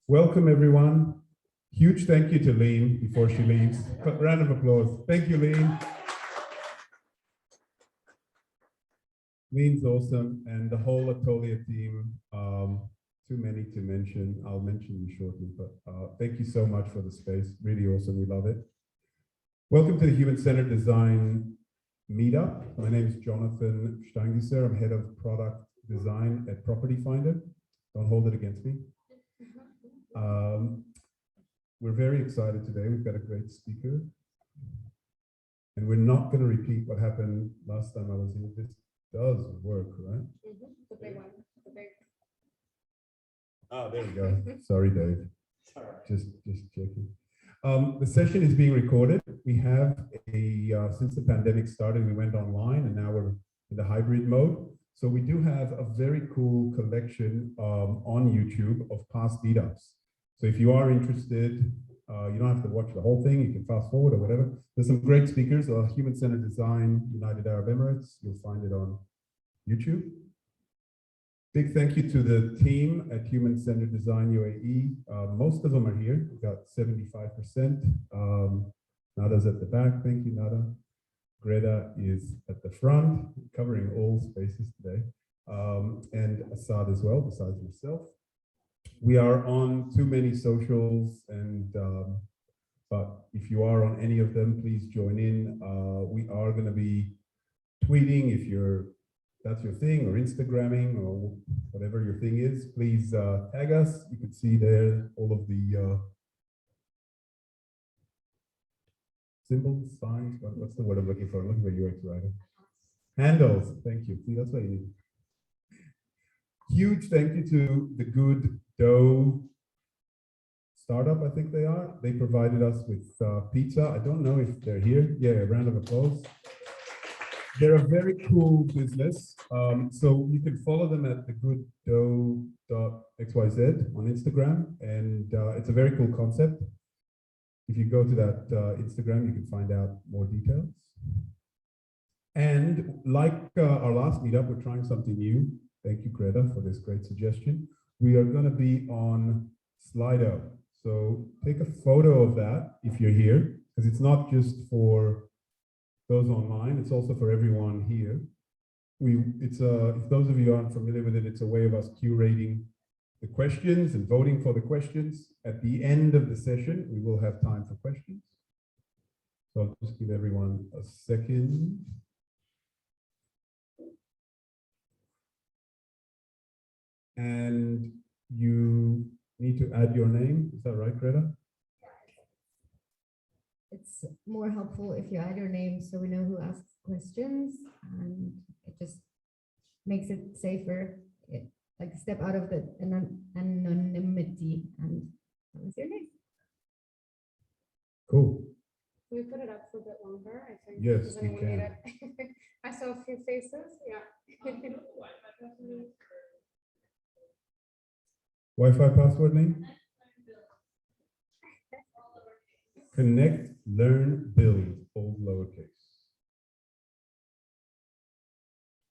Welcome, everyone. Huge thank you to Lean before she leaves. Round of applause. Thank you, Lean. Lean's awesome, and the whole Atolye team. Too many to mention. I'll mention you shortly, but thank you so much for the space. Really awesome. We love it. Welcome to the Human-Centered Design Meetup. My name is Jonathan Steinkeser. I'm head of product design at Property Finder. Don't hold it against me. We're very excited today. We've got a great speaker. And we're not going to repeat what happened last time I was here. This does work, right? The big one. The big. Oh, there we go. Sorry, Dave. Just checking. The session is being recorded. We have since the pandemic started, we went online and now we're in the hybrid mode. So we do have a very cool collection on YouTube of past meetups. So if you are interested, you don't have to watch the whole thing. You can fast forward or whatever. There's some great speakers. Human-Centered Design, United Arab Emirates. You'll find it on YouTube. Big thank you to the team at Human-Centered Design UAE. Most of them are here. We've got 75%. Nada's at the back. Thank you, Nada. Greta is at the front, covering all spaces today. And Assad as well, besides yourself. We are on too many socials, and but if you are on any of them, please join in. We are going to be tweeting if that's your thing, or Instagramming, or whatever your thing is. Please tag us. You can see there all of the symbols, signs. What's the word I'm looking for? I'm looking for UX writer. Handles. Thank you. See, that's what you need. Huge thank you to the Good Dough startup, I think they are. They provided us with pizza. I don't know if they're here. Yeah, a round of applause. They're a very cool business. So you can follow them at thegooddough.xyz on Instagram. And it's a very cool concept. If you go to that Instagram, you can find out more details. And like our last meetup, we're trying something new. Thank you, Greta, for this great suggestion. We are going to be on Slido. So take a photo of that if you're here, because it's not just for those online, it's also for everyone here. If those of you aren't familiar with it, it's a way of us curating the questions and voting for the questions. At the end of the session, we will have time for questions. So I'll just give everyone a second. And you need to add your name. Is that right, Greta? It's more helpful if you add your name so we know who asks questions, and it just makes it safer. Like step out of the anonymity, and what's your name? Cool. Can we put it up for a bit longer? I think. Yes, we can. I saw a few faces. Yeah. Wi-Fi password name? Connect, learn, build, all lowercase.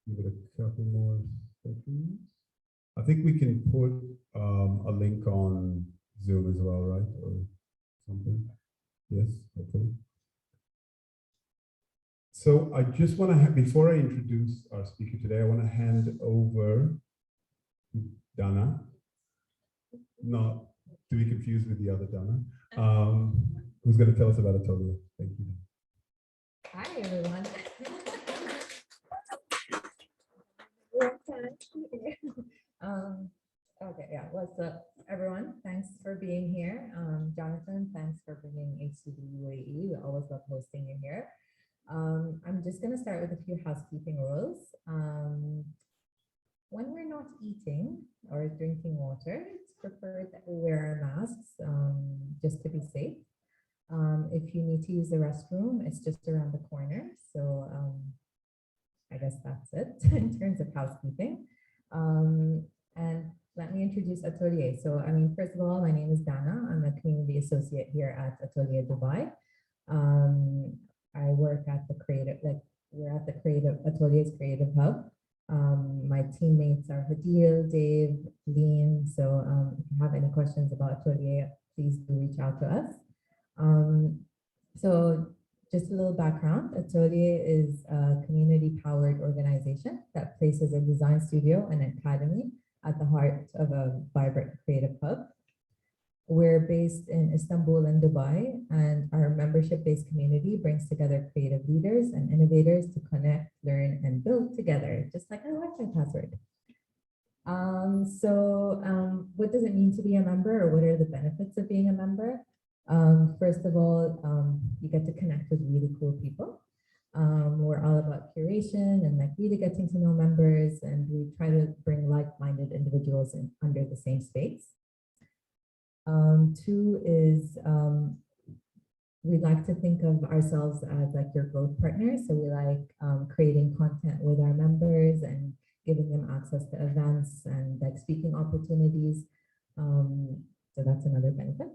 Give it a couple more seconds. I think we can put a link on Zoom as well, right? Or something. Yes, hopefully. So I just want to, before I introduce our speaker today, I want to hand over to Dana. Not to be confused with the other Dana, who's going to tell us about Atolye. Thank you. Hi, everyone. Okay, yeah, what's up, everyone? Thanks for being here. Jonathan, thanks for bringing HCD UAE. We always love hosting you here. I'm just going to start with a few housekeeping rules. When we're not eating or drinking water, it's preferred that we wear our masks just to be safe. If you need to use the restroom, it's just around the corner. So I guess that's it in terms of housekeeping. And let me introduce Atolye. So, I mean, first of all, my name is Dana. I'm a community associate here at Atolye Dubai. I work at the creative, we're at the Atolye's Creative Hub. My teammates are Hadil, Dave, Lean. So if you have any questions about Atolye, please do reach out to us. So just a little background, Atolye is a community-powered organization that places a design studio and academy at the heart of a vibrant creative hub. We're based in Istanbul and Dubai, and our membership-based community brings together creative leaders and innovators to connect, learn, and build together, just like our Wi-Fi password. What does it mean to be a member, or what are the benefits of being a member? First of all, you get to connect with really cool people. We're all about curation and like really getting to know members, and we try to bring like-minded individuals in under the same space. Two is we like to think of ourselves as like your growth partners. So we like creating content with our members and giving them access to events and like speaking opportunities. So that's another benefit.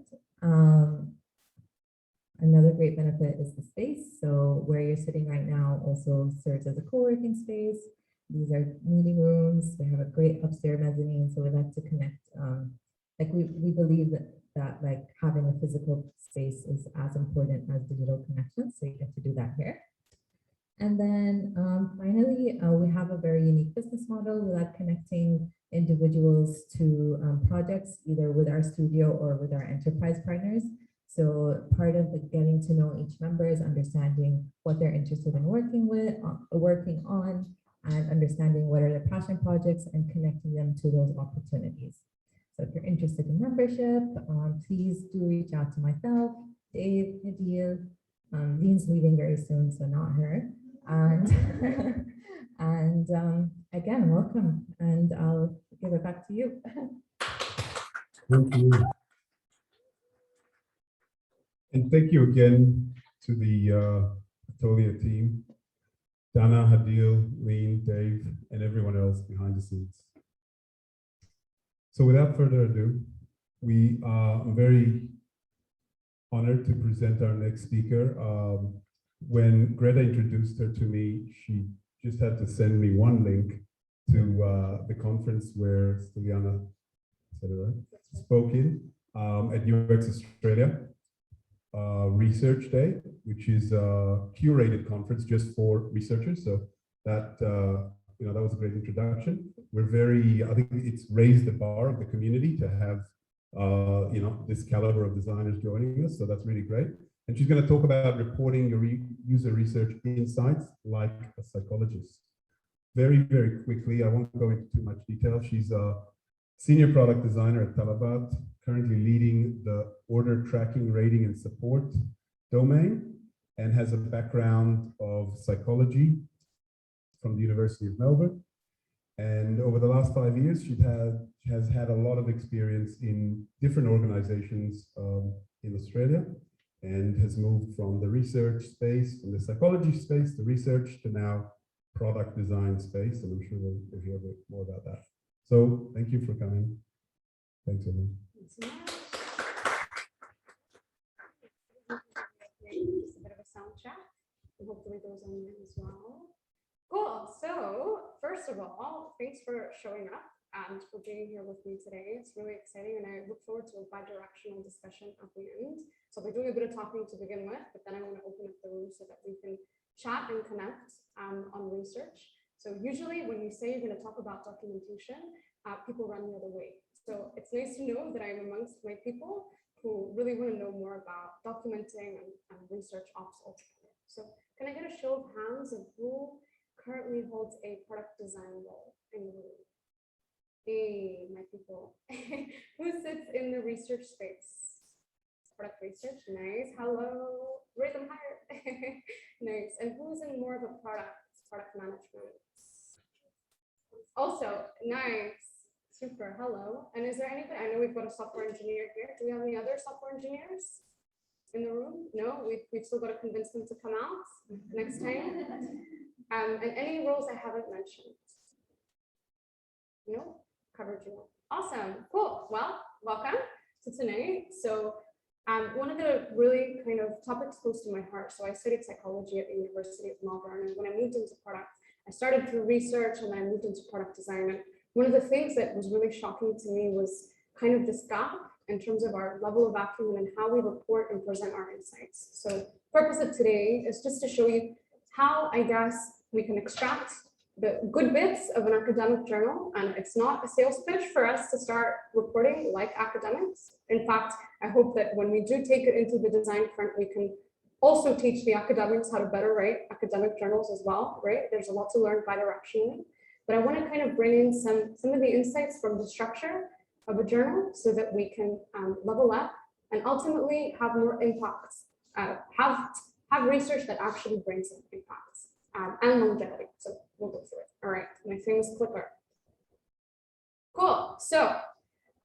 Another great benefit is the space. So where you're sitting right now also serves as a co-working space. These are meeting rooms. We have a great upstairs mezzanine. So we like to connect. We believe that like having a physical space is as important as digital connections. So you get to do that here. And then finally, we have a very unique business model. We like connecting individuals to projects, either with our studio or with our enterprise partners. So part of the getting to know each member is understanding what they're interested in working on, and understanding what are their passion projects and connecting them to those opportunities. So if you're interested in membership, please do reach out to myself, Dave, Hadil. Lean's leaving very soon, so not her. And again, welcome, and I'll give it back to you. Thank you. And thank you again to the Atolye team, Dana, Hadil, Lean, Dave, and everyone else behind the scenes. So without further ado, we are very honored to present our next speaker. When Greta introduced her to me, she just had to send me one link to the conference where Styliana spoke in at UX Australia Research Day, which is a curated conference just for researchers. So that that was a great introduction. I think it's raised the bar of the community to have this caliber of designers joining us. So that's really great. And she's going to talk about reporting your user research insights like a psychologist. Very, very quickly, I won't go into too much detail. She's a senior product designer at Talabat, currently leading the order tracking, rating, and support domain, and has a background of psychology from the University of Melbourne. And over the last 5 years, she has had a lot of experience in different organizations in Australia, and has moved from the research space, from the psychology space, the research, to now product design space. And I'm sure we'll hear a bit more about that. So thank you for coming. Thanks, everyone. Just a bit of a sound check, and hopefully those on there as well. Cool. So first of all, thanks for showing up and for being here with me today. It's really exciting, and I look forward to a bi-directional discussion at the end. So I'll be doing a bit of talking to begin with, but then I want to open up the room so that we can chat and connect on research. So usually when you say you're going to talk about documentation, people run the other way. So it's nice to know that I'm amongst my people who really want to know more about documenting and research ops altogether. So can I get a show of hands of who currently holds a product design role in the room? Hey, my people. Who sits in the research space? Product research, nice. Hello, rate them higher. Nice. And who's in more of a product management? Also, nice. Super, hello. And is there anybody, I know we've got a software engineer here. Do we have any other software engineers in the room? No, we've still got to convince them to come out next time. And any roles I haven't mentioned? No, covered you. Awesome, cool. Well, welcome to tonight. So one of the really kind of topics close to my heart. So I studied psychology at the University of Melbourne, and when I moved into product, I started through research and then I moved into product design. And one of the things that was really shocking to me was kind of this gap in terms of our level of acumen and how we report and present our insights. So the purpose of today is just to show you how, I guess, we can extract the good bits of an academic journal, and it's not a sales pitch for us to start reporting like academics. In fact, I hope that when we do take it into the design front, we can also teach the academics how to better write academic journals as well, right? There's a lot to learn bidirectionally, but I want to kind of bring in some of the insights from the structure of a journal so that we can level up and ultimately have more impacts, have research that actually brings some impacts and longevity. So we'll go through it. All right, my famous clicker. Cool. So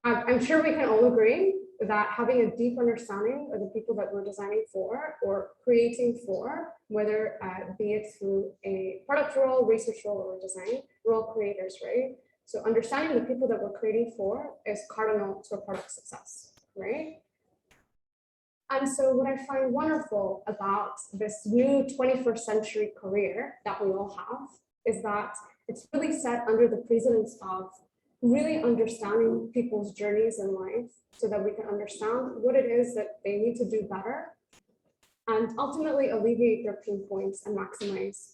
I'm sure we can all agree that having a deep understanding of the people that we're designing for or creating for, whether be it through a product role, research role, or design role creators, right? So understanding the people that we're creating for is cardinal to a product success, right? And so what I find wonderful about this new 21st century career that we all have is that it's really set under the precedence of really understanding people's journeys in life so that we can understand what it is that they need to do better and ultimately alleviate their pain points and maximize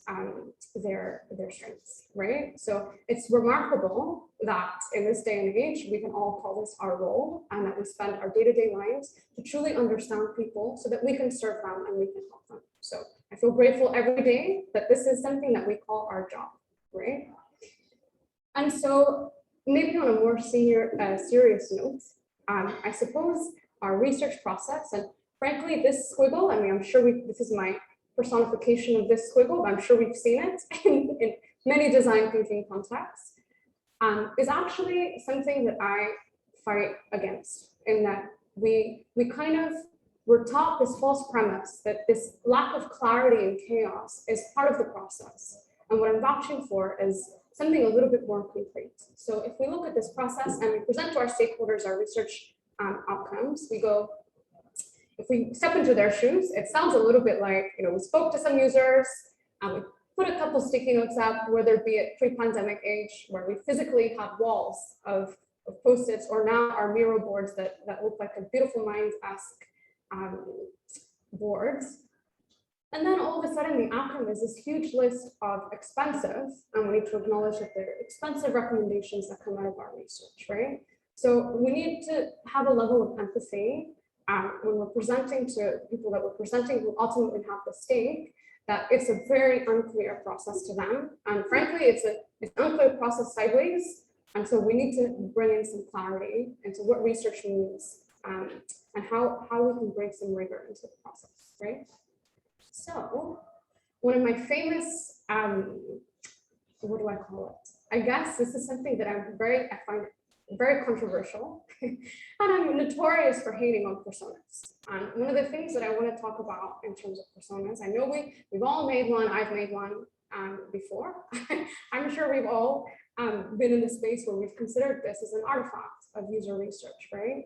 their strengths, right? So it's remarkable that in this day and age, we can all call this our role and that we spend our day-to-day lives to truly understand people so that we can serve them and we can help them. So I feel grateful every day that this is something that we call our job, right? And so maybe on a more serious note, I suppose our research process, and frankly, this squiggle, I mean, I'm sure this is my personification of this squiggle, but I'm sure we've seen it in many design thinking contexts, is actually something that I fight against in that we're taught this false premise that this lack of clarity and chaos is part of the process. And what I'm vouching for is something a little bit more concrete. So if we look at this process and we present to our stakeholders our research outcomes, we go, if we step into their shoes, it sounds a little bit like, we spoke to some users, we put a couple sticky notes up, whether it be at pre-pandemic age, where we physically had walls of Post-its, or now our Miro boards that look like a beautiful mind-esque boards. And then all of a sudden the outcome is this huge list of expensive, and we need to acknowledge that they're expensive recommendations that come out of our research, right? So we need to have a level of empathy when we're presenting to people that we're presenting who ultimately have the stake, that it's a very unclear process to them. And frankly, it's an unclear process sideways. And so we need to bring in some clarity into what research means and how we can bring some rigor into the process, right? So one of my famous, what do I call it? I guess this is something that I find very controversial, and I'm notorious for hating on personas. And one of the things that I want to talk about in terms of personas, I know we've all made one, I've made one before. I'm sure we've all been in the space where we've considered this as an artifact of user research, right?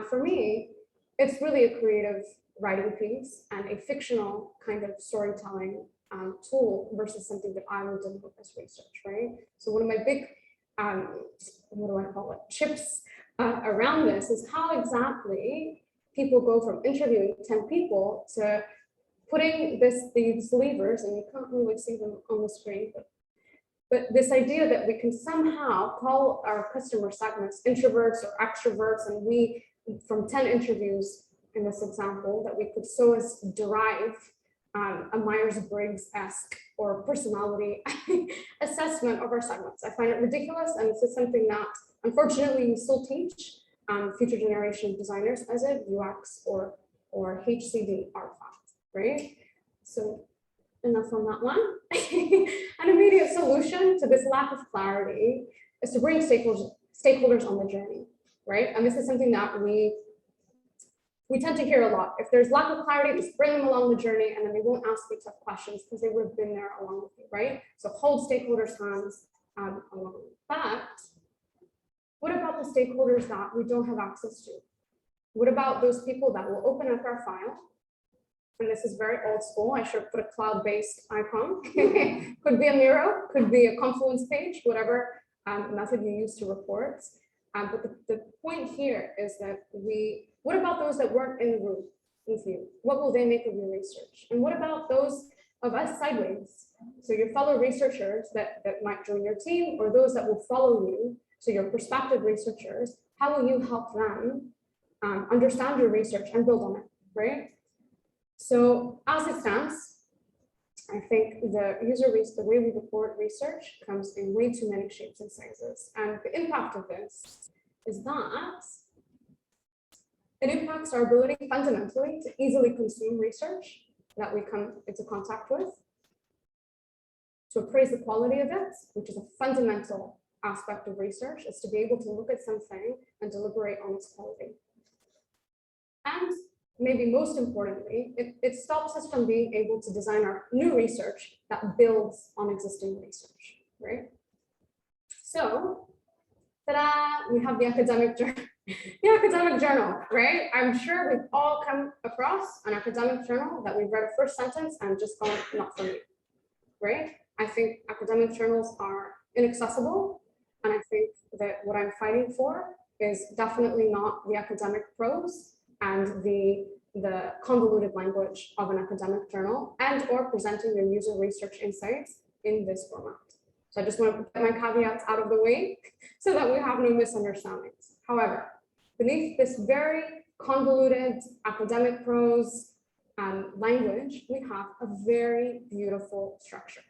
For me, it's really a creative writing piece and a fictional kind of storytelling tool versus something that I would do as research, right? So one of my big, what do I call it, chips around this is how exactly people go from interviewing 10 people to putting these levers, and you can't really see them on the screen, but this idea that we can somehow call our customer segments introverts or extroverts, and we, from 10 interviews in this example, that we could so as derive a Myers-Briggs-esque or personality assessment of our segments. I find it ridiculous, and this is something that unfortunately we still teach future generation designers as a UX or HCD artifact, right? So enough on that one. An immediate solution to this lack of clarity is to bring stakeholders on the journey, right? And this is something that we tend to hear a lot. If there's lack of clarity, just bring them along the journey, and then they won't ask you tough questions because they would have been there along with you, right? So hold stakeholders' hands along. But what about the stakeholders that we don't have access to? What about those people that will open up our file and this is very old school. I should have put a cloud-based icon. Could be a Miro, could be a Confluence page, whatever method you use to report. But the point here is that what about those that weren't in the room with you? What will they make of your research? And what about those of us sideways? So your fellow researchers that might join your team, or those that will follow you, so your prospective researchers, how will you help them understand your research and build on it, right? So as it stands, I think the way we report research comes in way too many shapes and sizes. And the impact of this is that it impacts our ability fundamentally to easily consume research that we come into contact with, to appraise the quality of it, which is a fundamental aspect of research, is to be able to look at something and deliberate on its quality. And maybe most importantly, it stops us from being able to design our new research that builds on existing research, right? So, ta-da, we have the academic journal, right? I'm sure we've all come across an academic journal that we've read a first sentence and just gone, not for me, right? I think academic journals are inaccessible, and I think that what I'm fighting for is definitely not the academic prose and the convoluted language of an academic journal, and or presenting your user research insights in this format. So I just want to put my caveats out of the way so that we have no misunderstandings. However, beneath this very convoluted academic prose language, we have a very beautiful structure,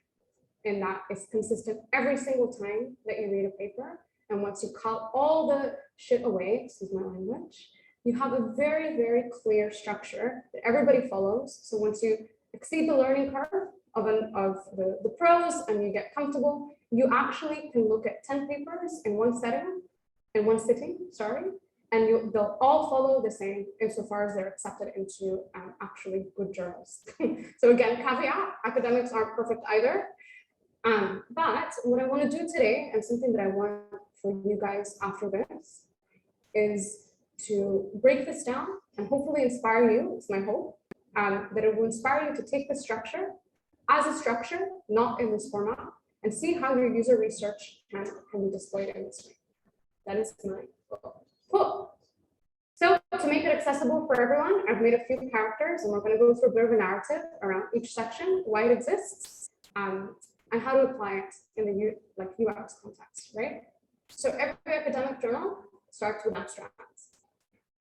in that it's consistent every single time that you read a paper. And once you cut all the shit away, excuse my language, you have a very, very clear structure that everybody follows. So once you exceed the learning curve of the prose and you get comfortable, you actually can look at 10 papers in one sitting, and they'll all follow the same insofar as they're accepted into actually good journals. So again, caveat, academics aren't perfect either. But what I want to do today, and something that I want for you guys after this, is to break this down and hopefully inspire you, it's my hope, that it will inspire you to take the structure as a structure, not in this format, and see how your user research can be displayed in this way. That is my goal. Cool. So to make it accessible for everyone, I've made a few characters, and we're going to go through a bit of a narrative around each section, why it exists, and how to apply it in the UX context, right? So every academic journal starts with abstracts.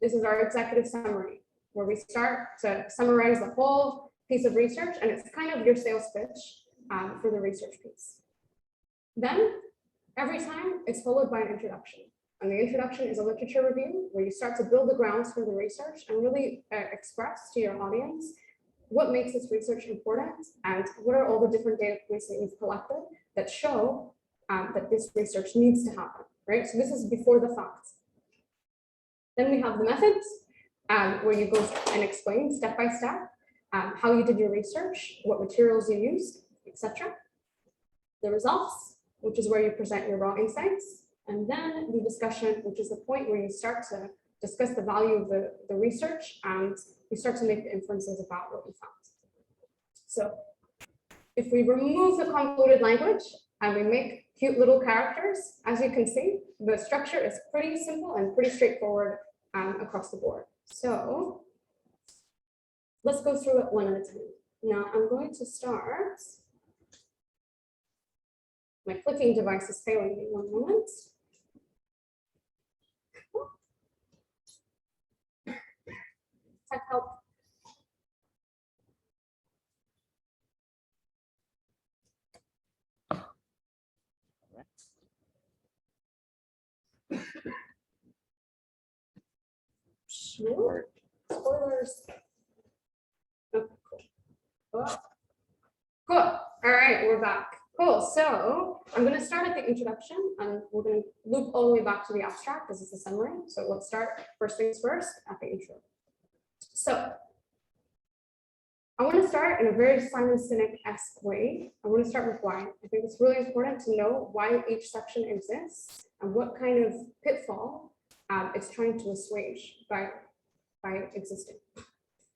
This is our executive summary, where we start to summarize the whole piece of research, and it's kind of your sales pitch for the research piece. Then every time it's followed by an introduction. And the introduction is a literature review, where you start to build the grounds for the research and really express to your audience what makes this research important and what are all the different data points that you've collected that show that this research needs to happen, right? So this is before the facts. Then we have the methods, where you go and explain step by step how you did your research, what materials you used, etc. The results, which is where you present your raw insights. And then the discussion, which is the point where you start to discuss the value of the research and you start to make the inferences about what you found. So if we remove the convoluted language and we make cute little characters, as you can see, the structure is pretty simple and pretty straightforward across the board. So let's go through it one at a time. Now I'm going to start. My clicking device is failing me, one moment. Tech help. Sure. Spoilers. Okay, cool. Oh. Cool. All right, we're back. Cool. So I'm going to start at the introduction, and we're going to loop all the way back to the abstract. This is the summary. So let's start first things first at the intro. So I want to start in a very Simon Sinek-esque way. I want to start with why. I think it's really important to know why each section exists and what kind of pitfall it's trying to assuage by existing.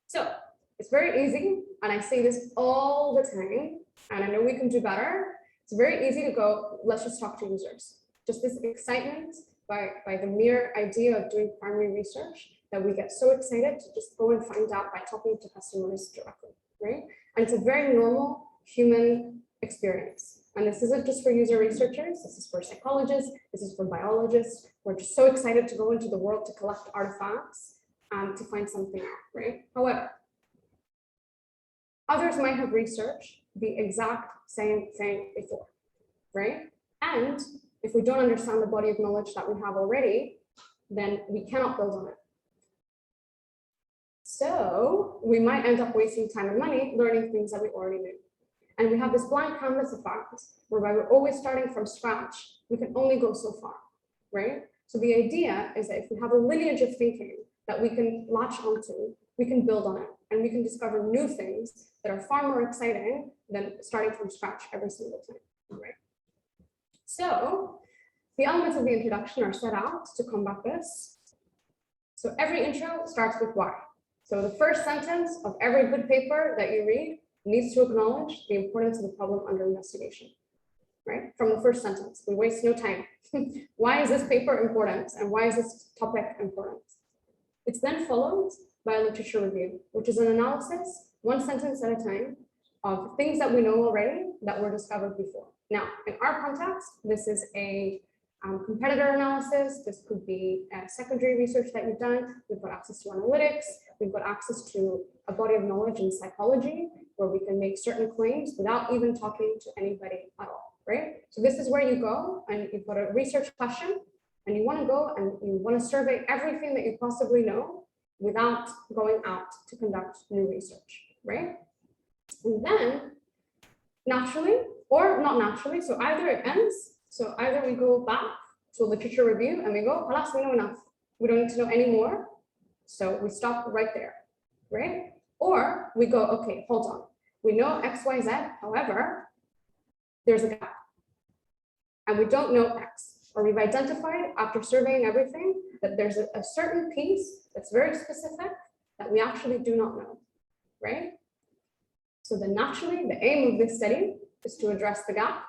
So It's very easy, and I say this all the time, and I know we can do better. It's very easy to go, let's just talk to users. Just this excitement by the mere idea of doing primary research that we get so excited to just go and find out by talking to customers directly, right? And it's a very normal human experience. And this isn't just for user researchers, this is for psychologists, this is for biologists. We're just so excited to go into the world to collect artifacts to find something out, right? However, others might have researched the exact same thing before, right? And if we don't understand the body of knowledge that we have already, then we cannot build on it. So we might end up wasting time and money learning things that we already knew. And we have this blank canvas effect, whereby we're always starting from scratch. We can only go so far, right? So the idea is that if we have a lineage of thinking that we can latch onto, we can build on it, and we can discover new things that are far more exciting than starting from scratch every single time, right? So the elements of the introduction are set out to combat this. So every intro starts with why. So the first sentence of every good paper that you read needs to acknowledge the importance of the problem under investigation, right? From the first sentence, we waste no time. Why is this paper important? And why is this topic important? It's then followed by a literature review, which is an analysis, one sentence at a time, of things that we know already that were discovered before. Now, in our context, this is a competitor analysis. This could be secondary research that you've done. We've got access to analytics. We've got access to a body of knowledge in psychology where we can make certain claims without even talking to anybody at all, right? So this is where you go and you've got a research question and you want to go and you want to survey everything that you possibly know without going out to conduct new research, right? And then naturally, or not naturally, so either it ends, so either we go back to a literature review and we go, alas, we know enough. We don't need to know any more. So we stop right there, right? Or we go, okay, hold on. We know X, Y, Z, however, there's a gap. And we don't know X, or we've identified after surveying everything that there's a certain piece that's very specific that we actually do not know, right? So then naturally, the aim of this study is to address the gap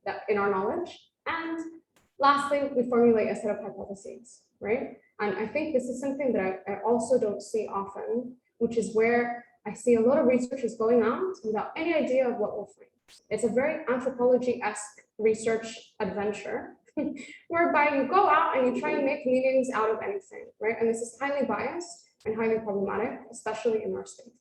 that in our knowledge. And lastly, we formulate a set of hypotheses, right? And I think this is something that I also don't see often, which is where I see a lot of researchers going out without any idea of what we'll find. It's a very anthropology-esque research adventure, whereby you go out and you try and make meanings out of anything, right? And this is highly biased and highly problematic, especially in our state.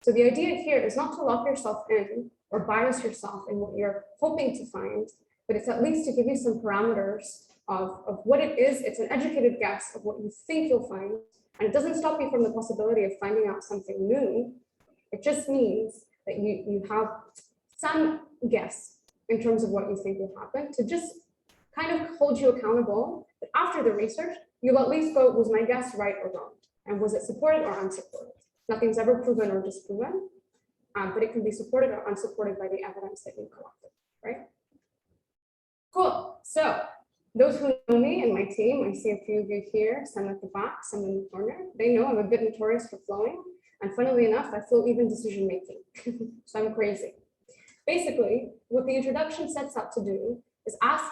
So the idea here is not to lock yourself in or bias yourself in what you're hoping to find, but it's at least to give you some parameters of what it is. It's an educated guess of what you think you'll find. And it doesn't stop you from the possibility of finding out something new. It just means that you have some guess in terms of what you think will happen to just kind of hold you accountable. But after the research, you'll at least go, was my guess right or wrong? And was it supported or unsupported? Nothing's ever proven or disproven, but it can be supported or unsupported by the evidence that you collected, right? Cool. So those who know me and my team, I see a few of you here, some at the back, some in the corner. They know I'm a bit notorious for flowing. And funnily enough, I flow even decision making. So I'm crazy. Basically, what the introduction sets out to do is ask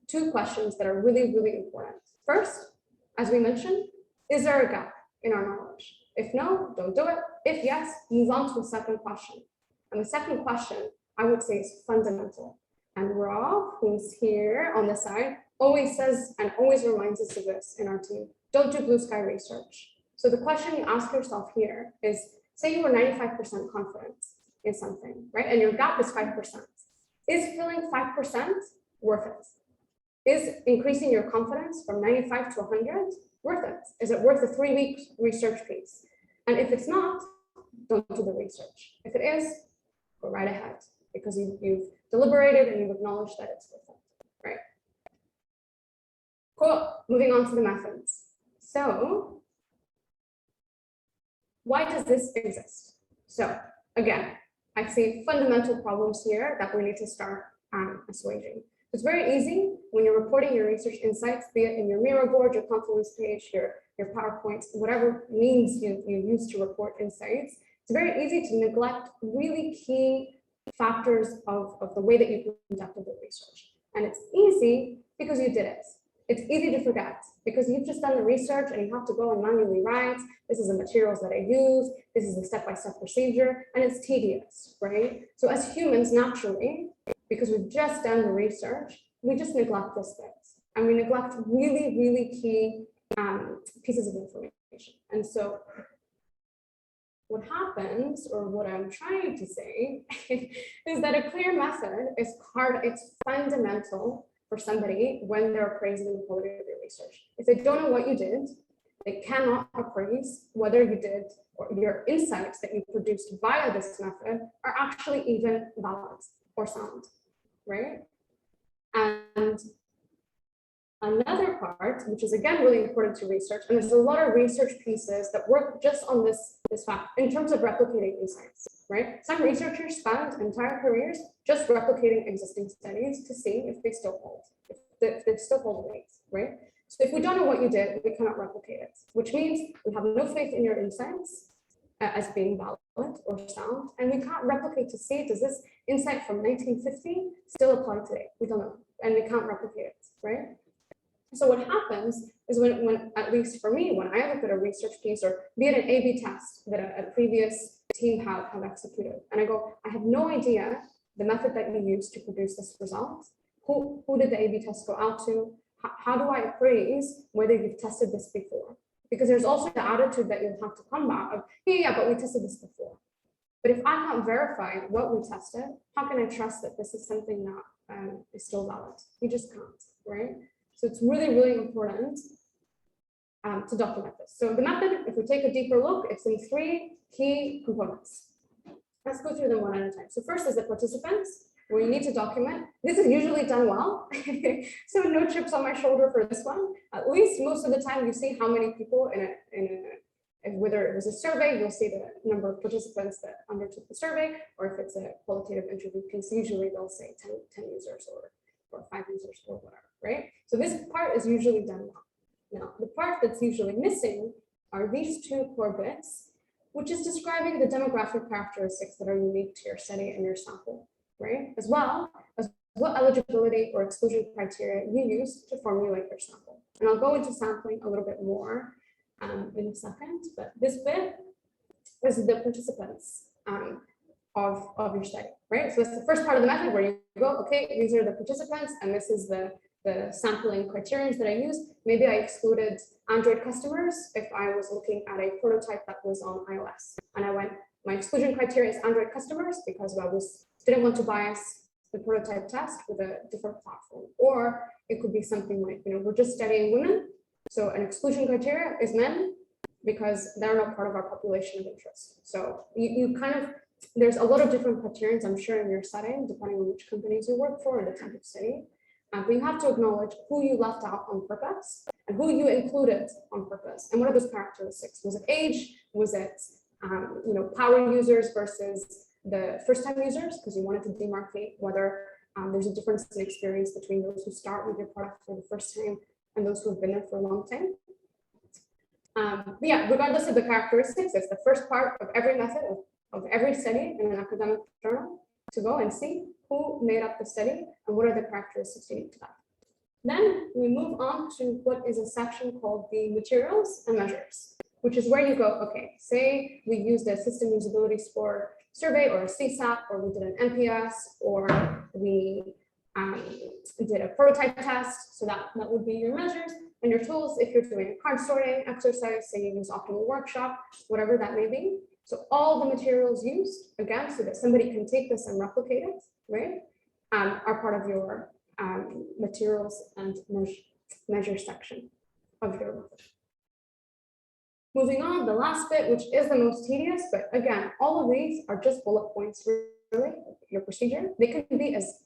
two questions that are really, really important. First, as we mentioned, is there a gap in our knowledge? If no, don't do it. If yes, move on to a second question. And the second question, I would say, is fundamental. And Rob, who's here on the side, always says and always reminds us of this in our team. Don't do blue sky research. So the question you ask yourself here is, say you were 95% confident in something, right? And your gap is 5%. Is filling 5% worth it? Is increasing your confidence from 95 to 100 worth it? Is it worth a 3-week research piece? And if it's not, don't do the research. If it is, go right ahead, because you've deliberated and you've acknowledged that it's worth it, right? Cool, moving on to the methods. So why does this exist? So again, I see fundamental problems here that we need to start assuaging. It's very easy when you're reporting your research insights, be it in your Miro board, your Confluence page, your PowerPoint, whatever means you use to report insights, it's very easy to neglect really key factors of the way that you conducted the research. And it's easy because you did it. It's easy to forget because you've just done the research and you have to go and manually write, this is the materials that I use, this is the step-by-step procedure, and it's tedious, right? So as humans, naturally, because we've just done the research, we just neglect this bit. And we neglect really, really key pieces of information. And so what happens, or what I'm trying to say, is that a clear method is it's fundamental for somebody when they're appraising the quality of your research. If they don't know what you did, they cannot appraise whether you did or your insights that you produced via this method are actually even valid or sound, right? And another part, which is again really important to research, and there's a lot of research pieces that work just on this fact in terms of replicating insights, right? Some researchers spend entire careers just replicating existing studies to see if they still hold, if they still hold weight, right? So if we don't know what you did, we cannot replicate it, which means we have no faith in your insights as being valid or sound, and we can't replicate to see, does this insight from 1950 still apply today? We don't know, and we can't replicate it, right? So what happens is when, at least for me, when I look at a research piece, or be it an A/B test that a previous team have executed, and I go, I have no idea the method that you used to produce this result. Who did the A/B test go out to? How do I appraise whether you've tested this before? Because there's also the attitude that you'll have to come back of, yeah, but we tested this before. But if I can't verify what we tested, how can I trust that this is something that is still valid? You just can't, right? So it's really, really important to document this. So the method, if we take a deeper look, it's in 3 key components. Let's go through them one at a time. So first is the participants, where you need to document. This is usually done well. So no chips on my shoulder for this one. At least most of the time you see how many people whether it was a survey, you'll see the number of participants that undertook the survey, or if it's a qualitative interview piece, usually they'll say 10 users or 5 users or whatever, right? So this part is usually done well. Now, the part that's usually missing are these 2 core bits, which is describing the demographic characteristics that are unique to your study and your sample, right? As well as what eligibility or exclusion criteria you use to formulate your sample. And I'll go into sampling a little bit more in a second, but this bit is the participants of your study, right? So it's the first part of the method where you go, okay, these are the participants, and this is the sampling criterion that I use. Maybe I excluded Android customers if I was looking at a prototype that was on iOS. And I went, my exclusion criteria is Android customers because I didn't want to bias the prototype test with a different platform. Or it could be something like, we're just studying women. So an exclusion criteria is men because they're not part of our population of interest. So you kind of, there's a lot of different criterions, I'm sure, in your setting, depending on which companies you work for and the type of study. But you have to acknowledge who you left out on purpose and who you included on purpose. And what are those characteristics? Was it age? Was it power users versus the first-time users? Because you wanted to demarcate whether there's a difference in experience between those who start with your product for the first time and those who have been there for a long time. But yeah, regardless of the characteristics, it's the first part of every method of every study in an academic journal to go and see who made up the study and what are the characteristics unique to that. Then we move on to what is a section called the materials and measures, which is where you go, okay, say we used a system usability score survey or a CSAT, or we did an NPS, or we did a prototype test. So that would be your measures and your tools. If you're doing a card sorting exercise, say you use Optimal Workshop, whatever that may be. So all the materials used, again, so that somebody can take this and replicate it, right, are part of your materials and measure section of your method. Moving on, the last bit, which is the most tedious, but again, all of these are just bullet points, really, your procedure. They can be as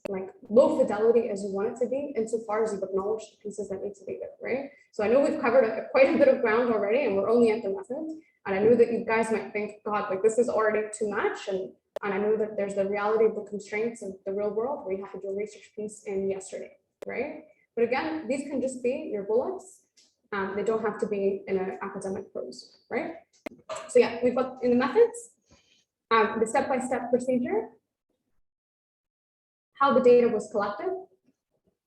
low fidelity as you want it to be, insofar as you've acknowledged the pieces that need to be there, right? So I know we've covered quite a bit of ground already, and we're only at the method. And I know that you guys might think, God, this is already too much. And I know that there's the reality of the constraints of the real world where you have to do a research piece in yesterday, right? But again, these can just be your bullets. They don't have to be in an academic prose, right? So yeah, we've got in the methods, the step-by-step procedure, how the data was collected,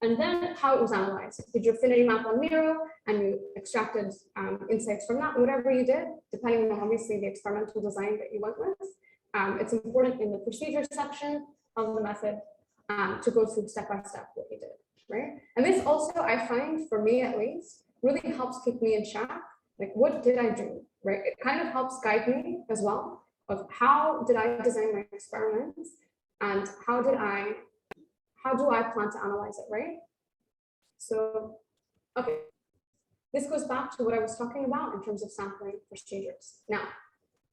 and then how it was analyzed. Did you affinity map on Miro and you extracted insights from that? Whatever you did, depending on obviously the experimental design that you went with, it's important in the procedure section of the method to go through step-by-step what you did, right? And this also, I find, for me at least, really helps keep me in check. Like, what did I do, right? It kind of helps guide me as well of how did I design my experiments and how do I plan to analyze it, right? So, okay, this goes back to what I was talking about in terms of sampling procedures. Now,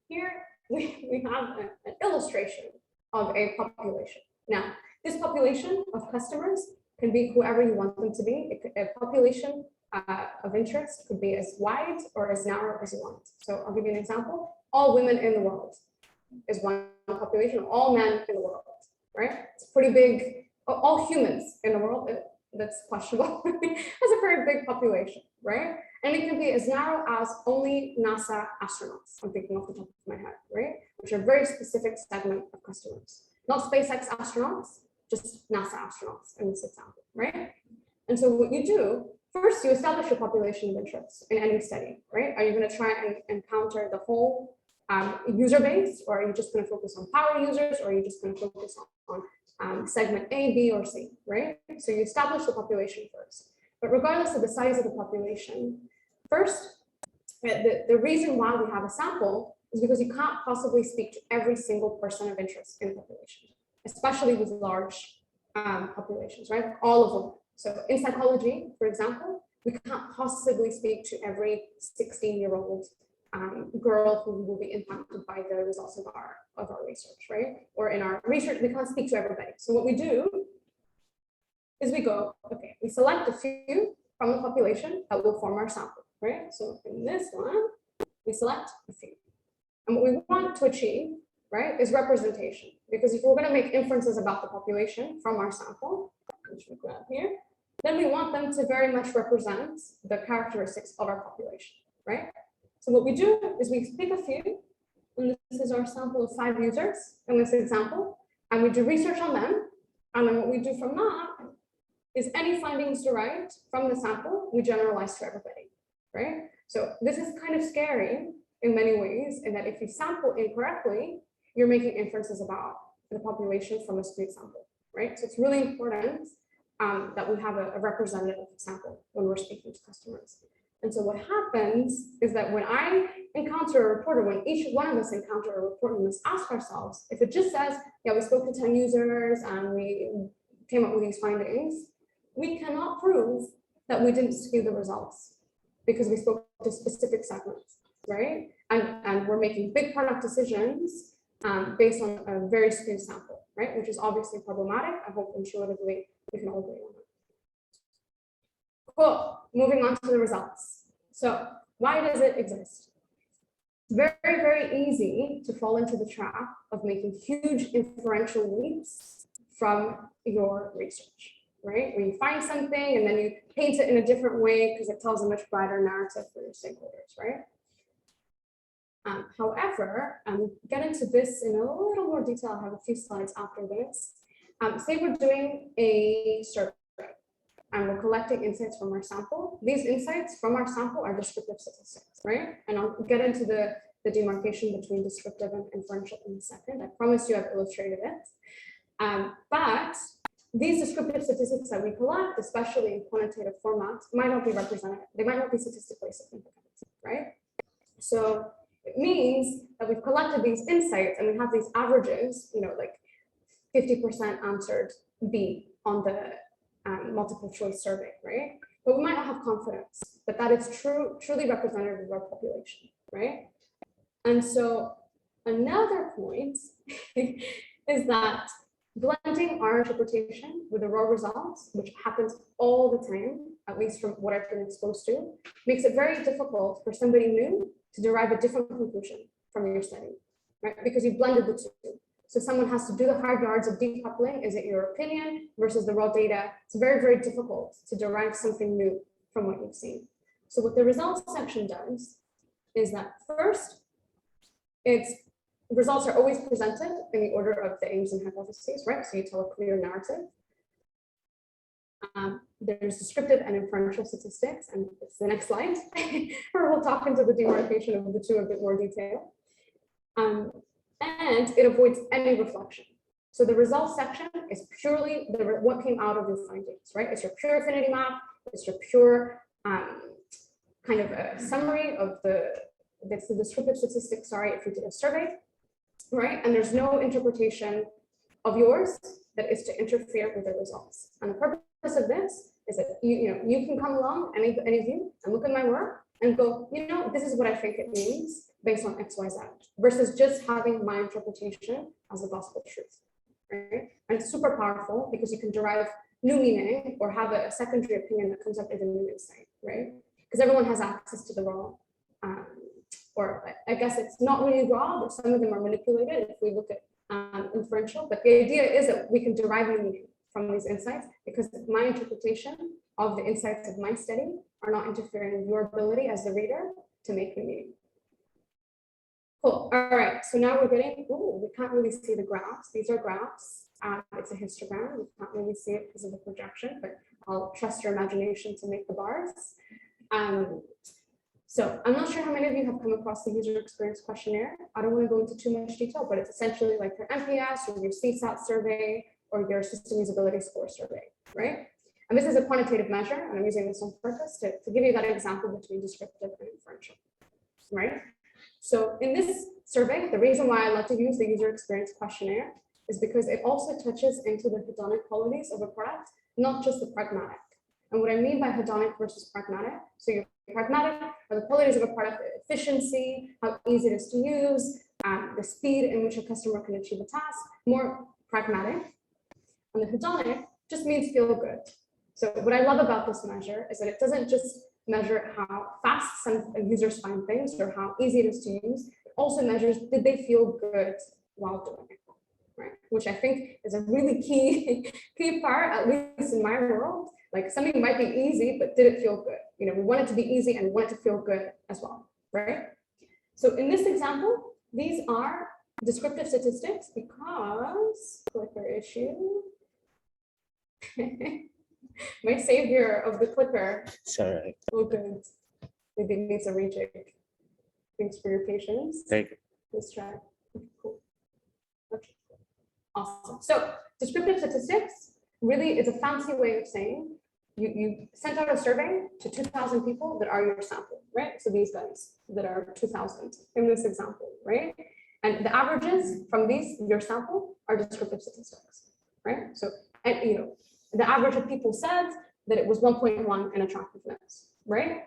here we have an illustration of a population. Now, this population of customers can be whoever you want them to be. A population of interest could be as wide or as narrow as you want. So I'll give you an example. All women in the world is one population, all men in the world, right? It's pretty big. All humans in the world, that's questionable. That's a very big population, right? And it can be as narrow as only NASA astronauts. I'm thinking off the top of my head, right? Which are a very specific segment of customers. Not SpaceX astronauts, just NASA astronauts in this example, right? And so what you do, first you establish a population of interest in any study, right? Are you going to try and encounter the whole user base, or are you just going to focus on power users, or are you just going to focus on segment A, B, or C, right? So you establish the population first. But regardless of the size of the population, first, the reason why we have a sample is because you can't possibly speak to every single person of interest in the population, especially with large populations, right? All of them. So in psychology, for example, we can't possibly speak to every 16-year-old girl who will be impacted by the results of our research, right? Or in our research, we can't speak to everybody. So what we do is we go, okay, we select a few from the population that will form our sample, right? So in this one, we select a few. And what we want to achieve, right, is representation. Because if we're going to make inferences about the population from our sample, which we grab here, then we want them to very much represent the characteristics of our population, right? So what we do is we pick a few, and this is our sample of 5 users in this example, and we do research on them. And then what we do from that is any findings derived from the sample, we generalize to everybody, right? So this is kind of scary in many ways, in that if you sample incorrectly, you're making inferences about the population from a skewed sample, right? So it's really important that we have a representative sample when we're speaking to customers. And so what happens is that when I encounter a report, or when each one of us encounter a report, we must ask ourselves, if it just says, yeah, we spoke to 10 users and we came up with these findings, we cannot prove that we didn't skew the results because we spoke to specific segments, right? And we're making big product decisions based on a very skewed sample, right? Which is obviously problematic. I hope intuitively we can all agree on that. Cool, moving on to the results. So why does it exist? It's very, very easy to fall into the trap of making huge inferential leaps from your research, right? Where you find something and then you paint it in a different way because it tells a much brighter narrative for your stakeholders, right? However, get into this in a little more detail. I have a few slides after this. Say we're doing a survey and we're collecting insights from our sample. These insights from our sample are descriptive statistics, right? And I'll get into the demarcation between descriptive and inferential in a second. I promise you I've illustrated it. But these descriptive statistics that we collect, especially in quantitative formats, might not be representative. They might not be statistically significant, right? So it means that we've collected these insights and we have these averages, you know, like 50% answered B on the multiple choice survey, right? But we might not have confidence that it's truly representative of our population, right? And so another point is that blending our interpretation with the raw results, which happens all the time, at least from what I've been exposed to, makes it very difficult for somebody new to derive a different conclusion from your study, right? Because you've blended the two. So someone has to do the hard yards of decoupling. Is it your opinion versus the raw data? It's very, very difficult to derive something new from what you've seen. So what the results section does is that first, it's results are always presented in the order of the aims and hypotheses, right? So you tell a clear narrative. There's descriptive and inferential statistics, and it's the next slide, where we'll talk into the demarcation of the two a bit more detail. And it avoids any reflection. So the results section is purely what came out of your findings, right? It's your pure affinity map. It's your pure kind of a summary of that's the descriptive statistics, sorry, if you did a survey, right? And there's no interpretation of yours that is to interfere with the results. And the purpose of this is that you can come along, any of you, and look at my work and go, this is what I think it means based on X, Y, Z, versus just having my interpretation as the gospel truth, right? And it's super powerful because you can derive new meaning or have a secondary opinion that comes up as a new insight, right? Because everyone has access to the raw, or I guess it's not really raw, but some of them are manipulated if we look at inferential. But the idea is that we can derive new meaning from these insights because my interpretation of the insights of my study are not interfering with your ability as the reader to make new meaning. Cool. All right. So now we're getting, we can't really see the graphs. These are graphs. It's a histogram. We can't really see it because of the projection, but I'll trust your imagination to make the bars. So I'm not sure how many of you have come across the user experience questionnaire. I don't want to go into too much detail, but it's essentially like your NPS or your CSAT survey or your system usability score survey, right? And this is a quantitative measure, and I'm using this on purpose to give you that example between descriptive and inferential, right? So in this survey, the reason why I like to use the user experience questionnaire is because it also touches into the hedonic qualities of a product, not just the pragmatic. And what I mean by hedonic versus pragmatic, so your pragmatic are the qualities of a product: efficiency, how easy it is to use, the speed in which a customer can achieve a task, more pragmatic. And the hedonic just means feel good. So what I love about this measure is that it doesn't just measure how fast some users find things or how easy it is to use. It also measures, did they feel good while doing it, right? Which I think is a really key part, at least in my world. Like something might be easy, but did it feel good? We want it to be easy and we want it to feel good as well, right? So in this example, these are descriptive statistics because clicker issue. My savior of the clicker. Sorry. Oh, good. Maybe it needs a rejig. Thanks for your patience. Thank you. Let's try. Cool. Okay. Awesome. So descriptive statistics really is a fancy way of saying you sent out a survey to 2,000 people that are your sample, right? So these guys that are 2,000 in this example, right? And the averages from these, your sample, are descriptive statistics, right? So, and the average of people said that it was 1.1 in attractiveness, right?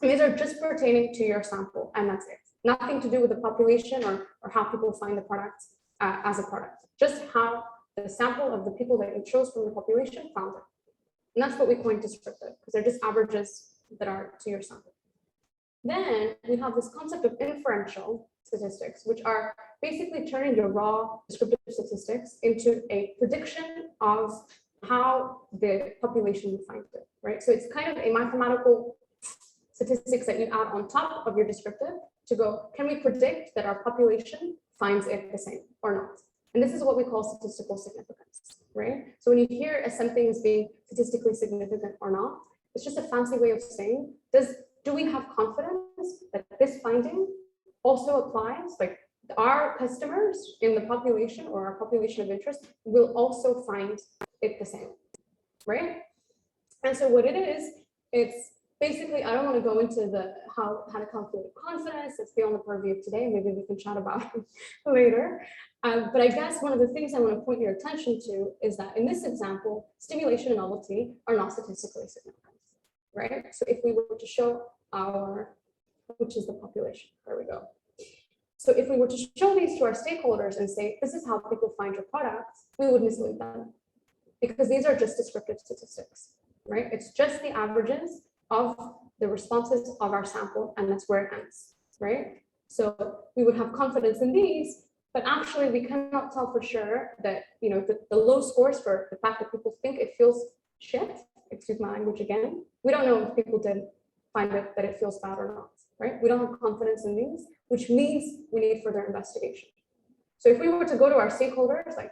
And these are just pertaining to your sample, and that's it. Nothing to do with the population or how people find the product as a product, just how the sample of the people that you chose from the population found it. And that's what we coin descriptive, because they're just averages that are to your sample. Then we have this concept of inferential statistics, which are basically turning your raw descriptive statistics into a prediction of how the population will find it, right? So it's kind of a mathematical statistics that you add on top of your descriptive to go, can we predict that our population finds it the same or not? And this is what we call statistical significance, right? So when you hear something as being statistically significant or not, it's just a fancy way of saying, do we have confidence that this finding also applies, like our customers in the population or our population of interest will also find it the same, right? And so what it is, it's basically, I don't want to go into the how to calculate confidence. It's beyond the purview of today. Maybe we can chat about it later. But I guess one of the things I want to point your attention to is that in this example, stimulation and novelty are not statistically significant, right? So if we were to show which is the population, there we go. So if we were to show these to our stakeholders and say, this is how people find your products, we would mislead them because these are just descriptive statistics, right? It's just the averages of the responses of our sample, and that's where it ends, right? So we would have confidence in these, but actually we cannot tell for sure that, the low scores for the fact that people think it feels shit, excuse my language again, we don't know if people did find it that it feels bad or not, right? We don't have confidence in these, which means we need further investigation, So if we were to go to our stakeholders, like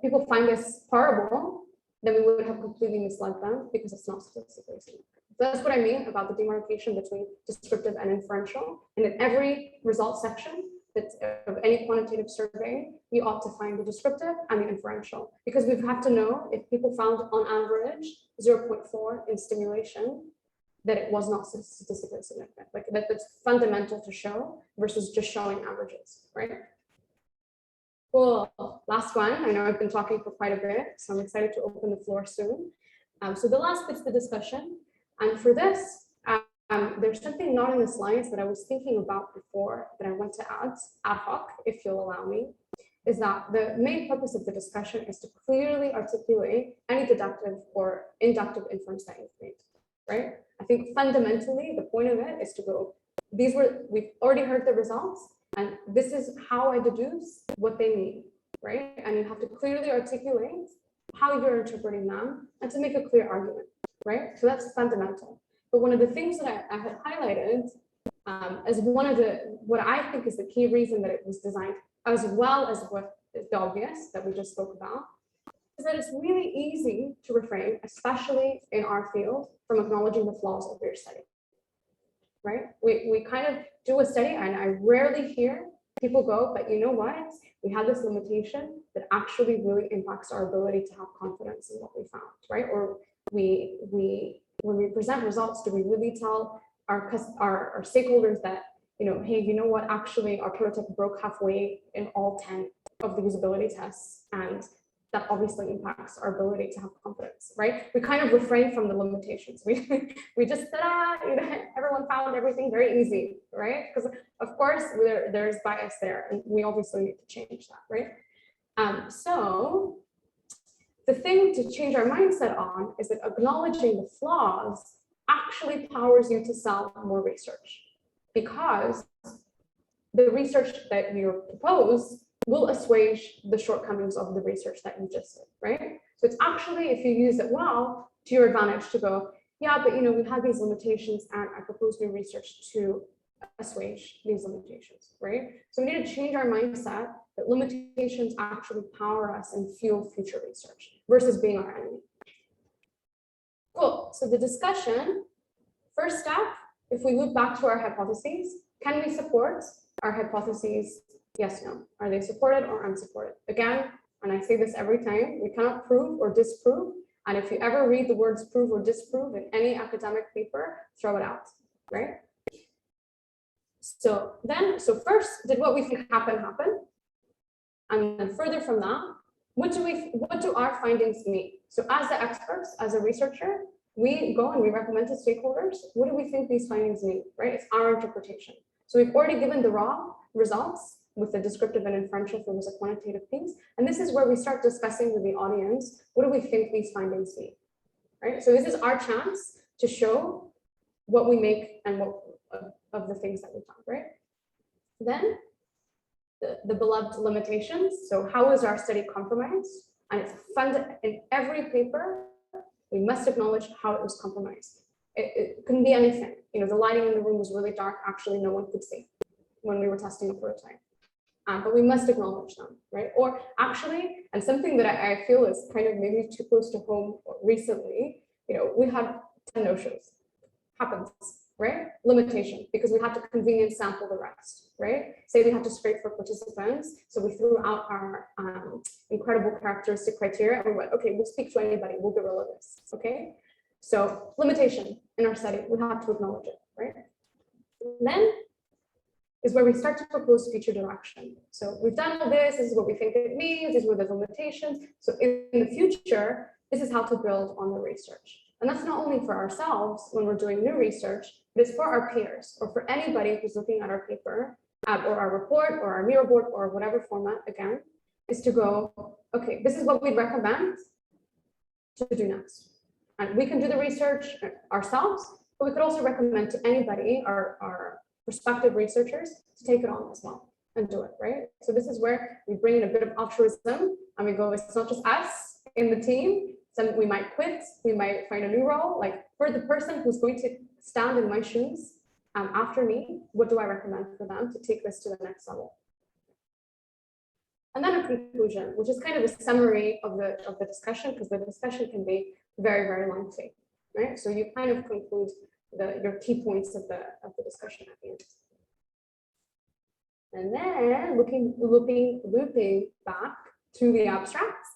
people find this horrible, then we would have completely misled them because it's not statistically significant. That's what I mean about the demarcation between descriptive and inferential. And in every result section that's of any quantitative survey, you ought to find the descriptive and the inferential, because we have to know if people found on average 0.4 in stimulation, that it was not statistically significant. Like that's fundamental to show versus just showing averages, right? Cool. Last one. I know I've been talking for quite a bit, so I'm excited to open the floor soon. So the last bit's the discussion. And for this, there's something not in the slides that I was thinking about before that I want to add ad hoc, if you'll allow me, is that the main purpose of the discussion is to clearly articulate any deductive or inductive inference that you've made, right? I think fundamentally the point of it is to go, we've already heard the results, and this is how I deduce what they mean, right? And you have to clearly articulate how you're interpreting them and to make a clear argument, right? So that's fundamental. But one of the things that I had highlighted as one of what I think is the key reason that it was designed, as well as what is the obvious that we just spoke about, is that it's really easy to refrain, especially in our field, from acknowledging the flaws of your study, right? We kind of do a study, and I rarely hear people go, but you know what? We had this limitation that actually really impacts our ability to have confidence in what we found, right? Or when we present results, do we really tell our stakeholders that, you know, hey, you know what? Actually, our prototype broke halfway in all 10 of the usability tests, and that obviously impacts our ability to have confidence, right? We kind of refrain from the limitations. We just said, you know, everyone found everything very easy, right? Because of course there's bias there, and we obviously need to change that, right? So the thing to change our mindset on is that acknowledging the flaws actually powers you to sell more research, because the research that you propose will assuage the shortcomings of the research that you just did, right? So it's actually, if you use it well, to your advantage to go, yeah, but you know, we had these limitations and I propose new research to assuage these limitations, right? So we need to change our mindset that limitations actually power us and fuel future research versus being our enemy. Cool, so the discussion, first step, if we look back to our hypotheses, can we support our hypotheses? Yes, no. Are they supported or unsupported? Again, and I say this every time, we cannot prove or disprove. And if you ever read the words prove or disprove in any academic paper, throw it out, right? So first, did what we think happen? And then further from that, what do our findings mean? So as the experts, as a researcher, we go and we recommend to stakeholders, what do we think these findings mean, right? It's our interpretation. So we've already given the raw results with the descriptive and inferential for a quantitative piece. And this is where we start discussing with the audience, what do we think these findings mean, right? So this is our chance to show what we make and what of the things that we found, right? Then the beloved limitations. So how is our study compromised? And it's in every paper, we must acknowledge how it was compromised. It couldn't be anything. You know, the lighting in the room was really dark. Actually, no one could see when we were testing a prototype. But we must acknowledge them, right? Or actually, and something that I feel is kind of maybe too close to home recently, you know, we had 10 no-shows. Happens, right? Limitation, because we had to convenience sample the rest, right? Say we had to scrape for participants, so we threw out our incredible characteristic criteria, and we went, okay, we'll speak to anybody, we'll gorilla this, okay? So limitation in our study, we have to acknowledge it, right? And then is where we start to propose future direction. So we've done all this is what we think it means, these were the limitations. So in the future, this is how to build on the research. And that's not only for ourselves when we're doing new research, but it's for our peers or for anybody who's looking at our paper or our report or our mirror board or whatever format, again, is to go, okay, this is what we'd recommend to do next. And we can do the research ourselves, but we could also recommend to anybody, our prospective researchers, to take it on as well and do it, right? So this is where we bring in a bit of altruism and we go, it's not just us in the team. We might quit, we might find a new role. Like for the person who's going to stand in my shoes after me, what do I recommend for them to take this to the next level? and then a conclusion, which is kind of a summary of the discussion, because the discussion can be very, very lengthy, right? So you kind of conclude your key points of the discussion at the end. And then looping back to the abstracts.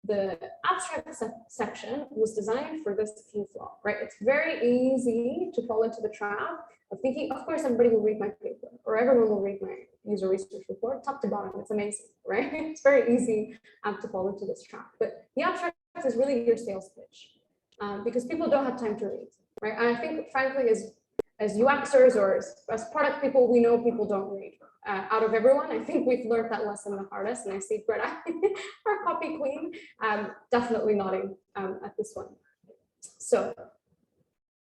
The abstract section was designed for this key flaw, right? It's very easy to fall into the trap of thinking, of course, everybody will read my paper, or everyone will read my user research report, top to bottom. It's amazing, right? It's very easy to fall into this trap. But the abstract is really your sales pitch, because people don't have time to read, right? And I think, frankly, as UXers or as product people, we know people don't read. Out of everyone, I think we've learned that lesson the hardest, and I see Greta, our copy queen, definitely nodding at this one. So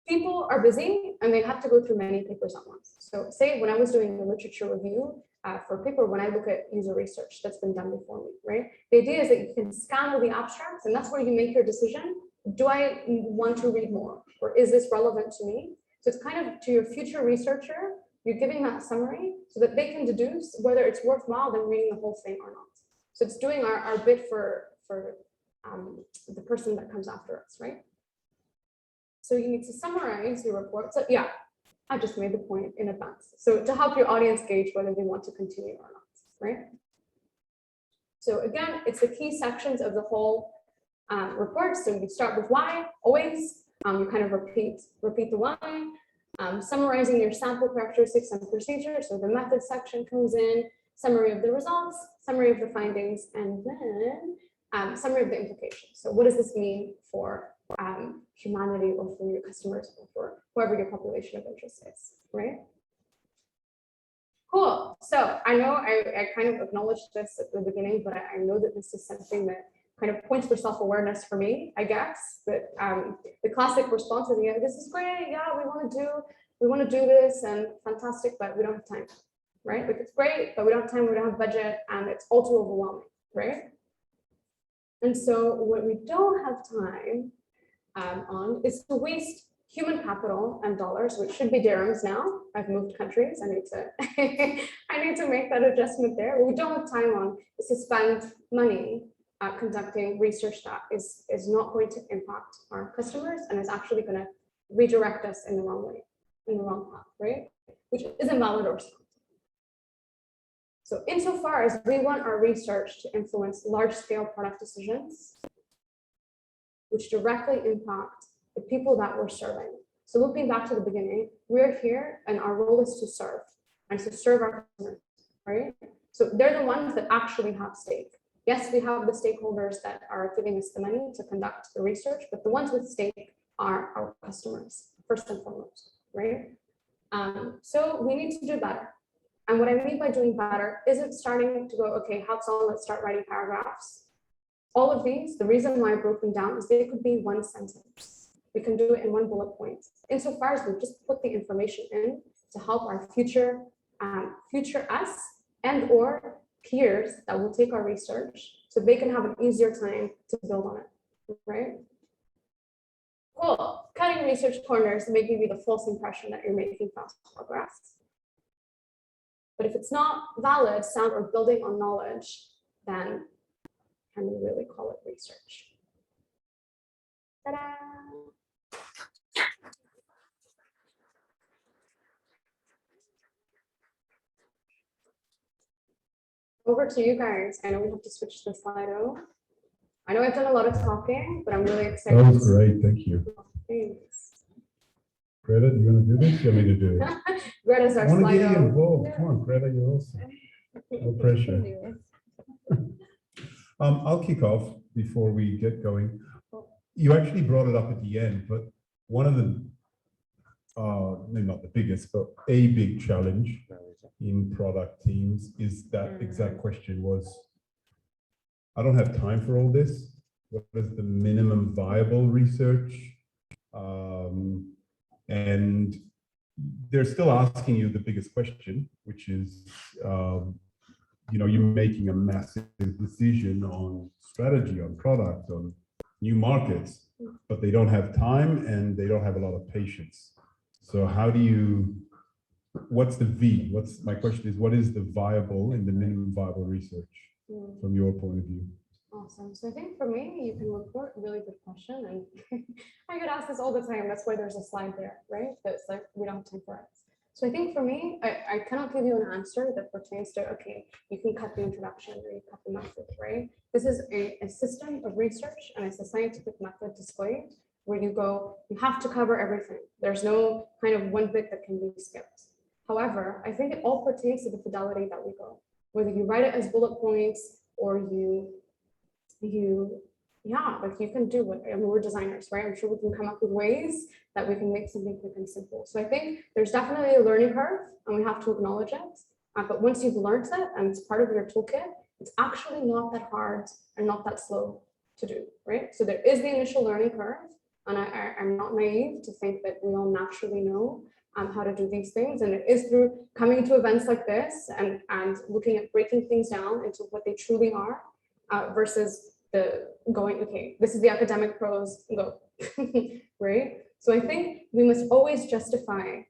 people are busy and they have to go through many papers at once. So say when I was doing the literature review for a paper, when I look at user research that's been done before me, right? The idea is that you can scan all the abstracts, and that's where you make your decision. Do I want to read more, or is this relevant to me? So it's kind of to your future researcher, you're giving that summary so that they can deduce whether it's worthwhile them reading the whole thing or not. So it's doing our bit for the person that comes after us, right? So you need to summarize your report. So yeah, I just made the point in advance. So to help your audience gauge whether they want to continue or not, right? So again, it's the key sections of the whole report. So you start with why, always. You kind of repeat the why. Summarizing your sample characteristics and procedures. So the method section comes in, summary of the results, summary of the findings, and then summary of the implications. So what does this mean for humanity, or for your customers, or for whoever your population of interest is, right? Cool. So I know I kind of acknowledged this at the beginning, but I know that this is something that kind of points for self-awareness for me, I guess. But the classic response is, yeah, this is great. Yeah, we want to do this, and fantastic, but we don't have time, right? Like, it's great, but we don't have time, we don't have budget, and it's all too overwhelming, right? And so what we don't have time on is to waste human capital and dollars, which should be dirhams now. I've moved countries. I need to make that adjustment there. What we don't have time on is to spend money conducting research that is not going to impact our customers and is actually going to redirect us in the wrong way, in the wrong path, right? Which isn't valid or sound. So insofar as we want our research to influence large-scale product decisions, which directly impact the people that we're serving. So looking back to the beginning, we're here and our role is to serve, and to serve our customers, right? So they're the ones that actually have stake. Yes, we have the stakeholders that are giving us the money to conduct the research, but the ones with stake are our customers, first and foremost, right? So we need to do better. And what I mean by doing better isn't starting to go, okay, let's start writing paragraphs. All of these, the reason why I broke them down is they could be one sentence. We can do it in one bullet point. Insofar as we just put the information in to help our future us and or peers that will take our research so they can have an easier time to build on it, right? Cool. Cutting research corners may give you the false impression that you're making fast progress. But if it's not valid, sound, or building on knowledge, then can we really call it research? Ta-da! Over to you guys. I know we have to switch the Slido. I know I've done a lot of talking, but I'm really excited. That was great. Thank you. Thanks. Greta, do you want to do this? You want me to do it? Greta's our I want to get you Slido. involved. Come on, Greta, you're awesome. No pressure. I'll kick off before we get going. You actually brought it up at the end, but one of the, maybe not the biggest, but a big challenge in product teams is that exact question was, I don't have time for all this. What is the minimum viable research? And they're still asking you the biggest question, which is, you're making a massive decision on strategy, on product, on new markets, but they don't have time and they don't have a lot of patience. So how do you what's the V? My question is, what is the viable and the minimum viable research from your point of view? Awesome. So I think for me, you can report really good question. And I get asked this all the time. That's why there's a slide there, right? That's like, we don't have time for it. So I think for me, I cannot give you an answer that pertains to, okay, you can cut the introduction or you cut the method, right? This is a system of research and it's a scientific method displayed where you go, you have to cover everything. There's no kind of one bit that can be skipped. However, I think it all pertains to the fidelity that we go, whether you write it as bullet points or yeah, like you can do it. I mean, we're designers, right? I'm sure we can come up with ways that we can make something quick and simple. So I think there's definitely a learning curve and we have to acknowledge it. But once you've learned it and it's part of your toolkit, it's actually not that hard and not that slow to do, right? So there is the initial learning curve. And I'm not naive to think that we all naturally know how to do these things. And it is through coming to events like this and looking at breaking things down into what they truly are versus the going, okay, this is the academic prose, go, right? So I think we must always justify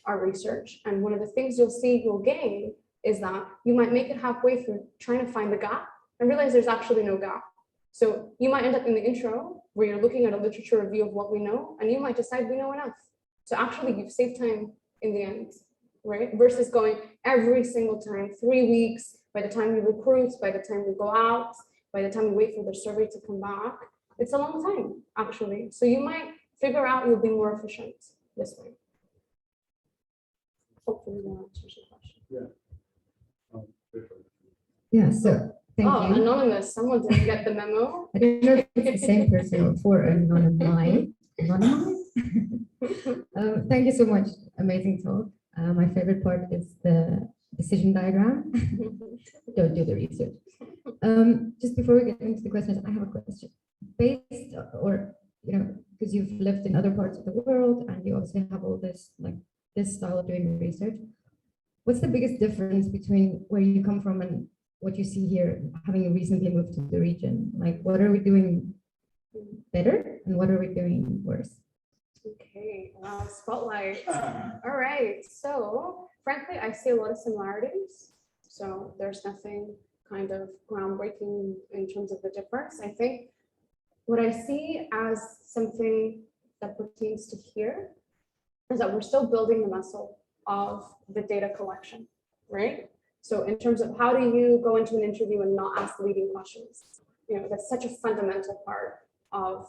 our research. And one of the things you'll see you'll gain is that you might make it halfway through trying to find the gap and realize there's actually no gap. So you might end up in the intro where you're looking at a literature review of what we know, and you might decide we know enough. So actually you've saved time in the end, right? Versus going every single time, 3 weeks, by the time you recruit, by the time you go out, by the time you wait for the survey to come back, it's a long time actually. So you might figure out you'll be more efficient this way. Hopefully that answers your question. Yeah, so thank you. Anonymous, someone didn't get the memo. I don't know if it's the same person for anonymized. Thank you so much. Amazing talk. My favorite part is the decision diagram. Don't do the research. Just before we get into the questions, I have a question. Based or, because you've lived in other parts of the world and you obviously have all this, like this style of doing research, what's the biggest difference between where you come from and what you see here, having recently moved to the region? Like, what are we doing better and what are we doing worse? Okay, wow, spotlight. All right, so frankly, I see a lot of similarities. So there's nothing kind of groundbreaking in terms of the difference. I think what I see as something that pertains to here is that we're still building the muscle of the data collection, right? So in terms of how do you go into an interview and not ask leading questions? That's such a fundamental part of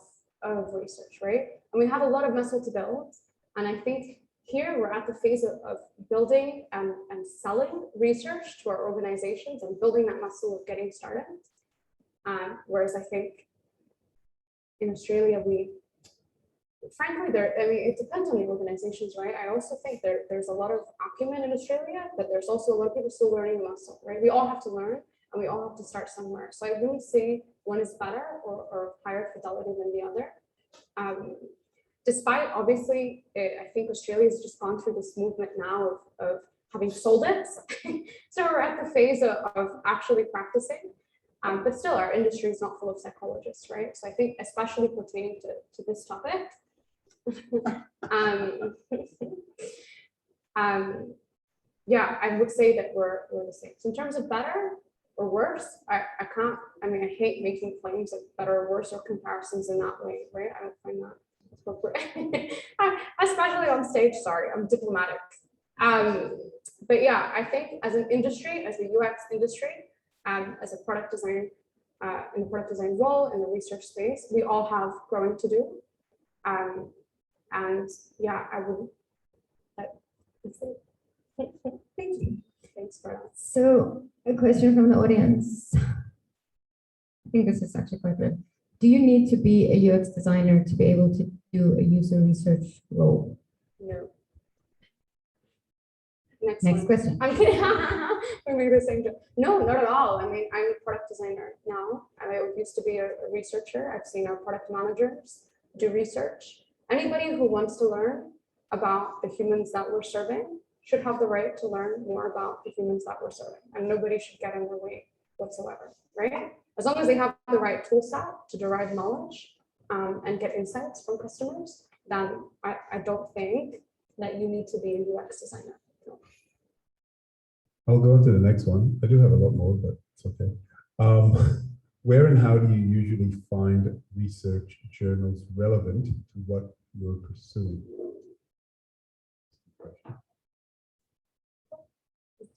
research, right? And we have a lot of muscle to build. And I think here we're at the phase of building and selling research to our organizations and building that muscle of getting started. Whereas I think in Australia, frankly, it depends on the organizations, right? I also think there's a lot of acumen in Australia, but there's also a lot of people still learning the muscle, right? We all have to learn and we all have to start somewhere. So I wouldn't say one is better or higher fidelity than the other. Despite obviously, I think Australia's just gone through this movement now of having sold it. So we're at the phase of actually practicing. But still, our industry is not full of psychologists, right? So I think especially pertaining to this topic, yeah, I would say that we're the same. So in terms of better or worse, I hate making claims of better or worse or comparisons in that way, right? I don't find that appropriate, especially on stage. Sorry, I'm diplomatic. But yeah, I think as an industry, as the UX industry, as a product design, in the product design role in the research space, we all have growing to do. And yeah, that's it. Thank you. Thanks for that. So a question from the audience. I think this is actually quite good. Do you need to be a UX designer to be able to do a user research role? No. Next question. I'm kidding. We made the same joke. No, not at all. I mean, I'm a product designer now. I used to be a researcher. I've seen our product managers do research. Anybody who wants to learn about the humans that we're serving should have the right to learn more about the humans that we're serving, and nobody should get in their way whatsoever, right? As long as they have the right tool set to derive knowledge and get insights from customers, then I don't think that you need to be a UX designer. No. I'll go on to the next one. I do have a lot more, but it's okay. Where and how do you usually find research journals relevant to what you're pursuing?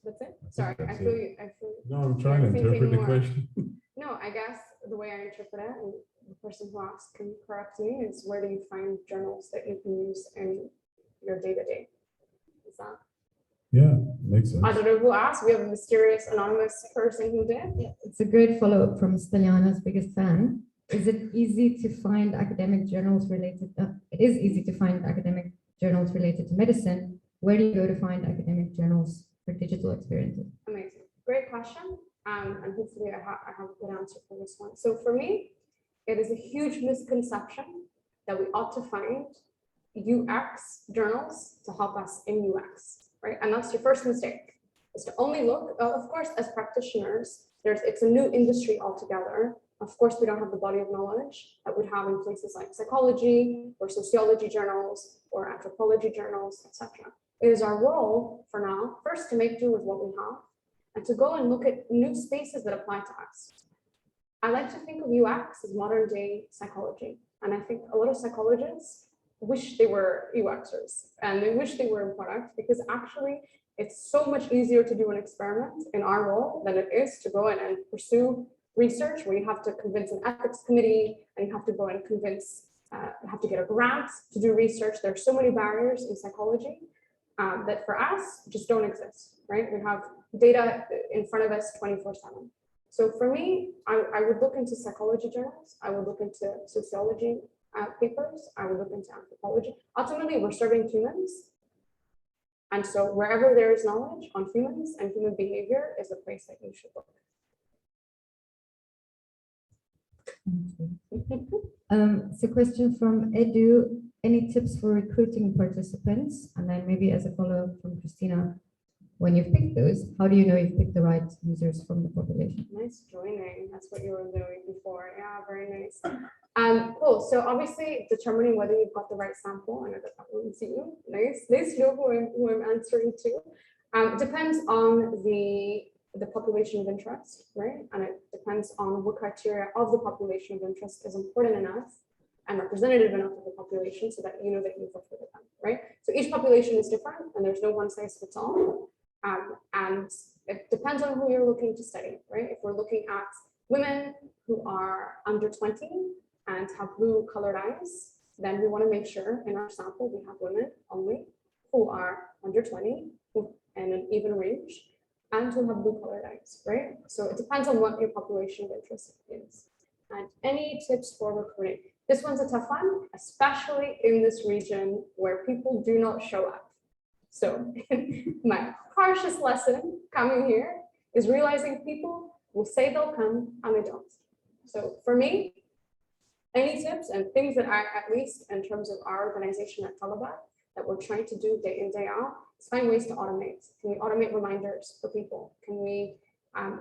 That's it. Sorry, I feel you. I feel. No, I'm trying to interpret the question. No, I guess the way I interpret it, and the person who asked can correct me, is where do you find journals that you can use in your day-to-day? Is that? Yeah, makes sense. I don't know who asked. We have a mysterious anonymous person who did. Yeah, it's a great follow-up from Styliana's biggest fan. Is it easy to find academic journals related? It is easy to find academic journals related to medicine. Where do you go to find academic journals for digital experiences? Amazing. Great question. And hopefully I have a good answer for this one. So for me, it is a huge misconception that we ought to find UX journals to help us in UX, right? And that's your first mistake, is to only look, of course, as practitioners, it's a new industry altogether. Of course, we don't have the body of knowledge that we have in places like psychology or sociology journals or anthropology journals, etc. It is our role for now, first to make do with what we have and to go and look at new spaces that apply to us. I like to think of UX as modern day psychology. And I think a lot of psychologists wish they were UXers and they wish they were in product, because actually it's so much easier to do an experiment in our role than it is to go in and pursue research where you have to convince an ethics committee and you have to go and convince, you have to get a grant to do research. There are so many barriers in psychology that for us just don't exist, right? We have data in front of us 24/7. So for me, I would look into psychology journals. I would look into sociology papers. I would look into anthropology. Ultimately, we're serving humans. And so wherever there is knowledge on humans and human behavior is the place that you should look. So question from Edu, any tips for recruiting participants? And then maybe as a follow-up from Christina, when you've picked those, how do you know you've picked the right users from the population? Nice joining. That's what you were doing before. Yeah, very nice. Cool. So obviously determining whether you've got the right sample. I know that was you. Nice to know who I'm answering to. Depends on the population of interest, right? And it depends on what criteria of the population of interest is important enough and representative enough of the population so that you know that you've worked with them, right? So each population is different and there's no one size fits all. And it depends on who you're looking to study, right? If we're looking at women who are under 20 and have blue colored eyes, then we want to make sure in our sample we have women only who are under 20 and an even range and who have blue colored eyes, right? So it depends on what your population of interest is. And any tips for recruiting? This one's a tough one, especially in this region where people do not show up. So my harshest lesson coming here is realizing people will say they'll come and they don't. So for me, any tips and things that I, at least in terms of our organization at Atolye, that we're trying to do day in, day out, is find ways to automate. Can we automate reminders for people? Can we,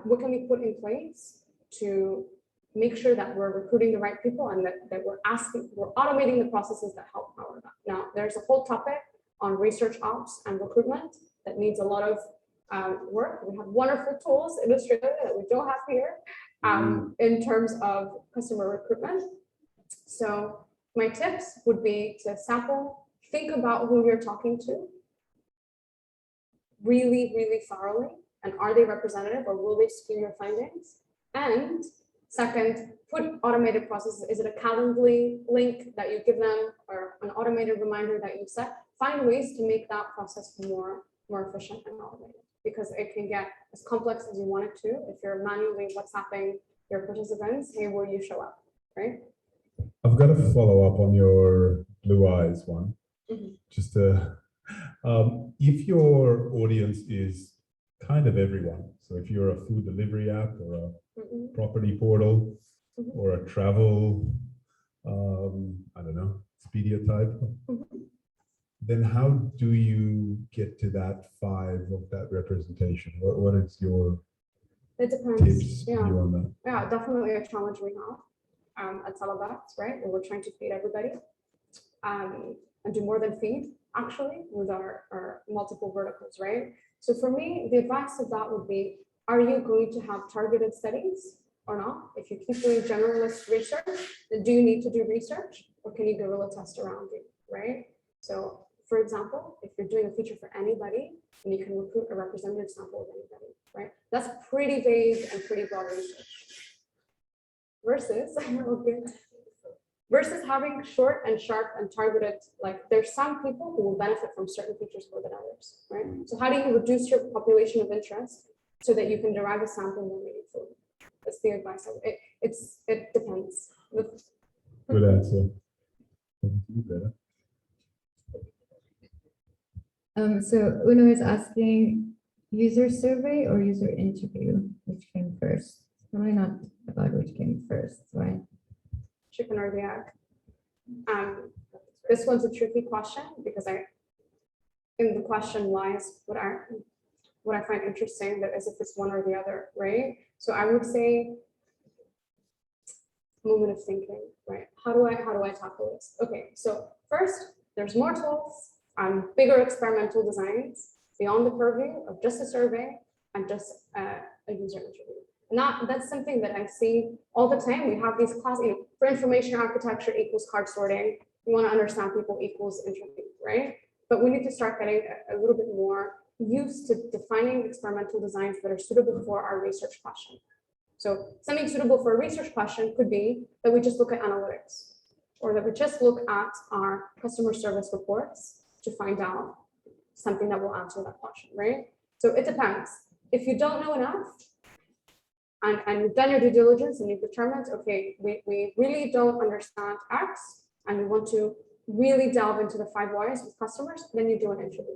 what can we put in place to make sure that we're recruiting the right people and that we're automating the processes that help power that. Now, there's a whole topic on research ops and recruitment that needs a lot of work. We have wonderful tools in Australia that we don't have here in terms of customer recruitment. So my tips would be to sample, think about who you're talking to really, really thoroughly, and are they representative or will they skew your findings? And second, put automated processes. Is it a Calendly link that you give them or an automated reminder that you set? Find ways to make that process more efficient and automated, because it can get as complex as you want it to if you're manually WhatsApping your participants, hey, will you show up, right? I've got to follow up on your blue eyes one. Just to, if your audience is kind of everyone, so if you're a food delivery app or a property portal or a travel, I don't know, Expedia type, then how do you get to that 5 of that representation? What is your tips view on that? Yeah, definitely a challenge we have at Atolye, right? Where we're trying to feed everybody and do more than feed, actually, with our multiple verticals, right? So for me, the advice of that would be, are you going to have targeted studies or not? If you keep doing generalist research, then do you need to do research, or can you guerrilla test around it, right? So for example, if you're doing a feature for anybody, then you can recruit a representative sample of anybody, right? That's pretty vague and pretty broad research. Versus having short and sharp and targeted, like there's some people who will benefit from certain features more than others, right? So how do you reduce your population of interest so that you can derive a sample more meaningfully? That's the advice. It depends. Good answer. You better. So Uno is asking user survey or user interview, which came first? Probably not about which came first, right? Chicken or the egg? This one's a tricky question because in the question lies what I find interesting, that is if it's one or the other, right? So I would say moment of thinking, right? How do I tackle this? Okay, so first, there's more tools and bigger experimental designs beyond the purview of just a survey and just a user interview. And that's something that I see all the time. We have these classes, for information architecture equals card sorting. We want to understand people equals interview, right? But we need to start getting a little bit more used to defining experimental designs that are suitable for our research question. So something suitable for a research question could be that we just look at analytics, or that we just look at our customer service reports to find out something that will answer that question, right? So it depends. If you don't know enough, and you've done your due diligence and you've determined, okay, we really don't understand X, and we want to really delve into the 5 whys with customers, then you do an interview.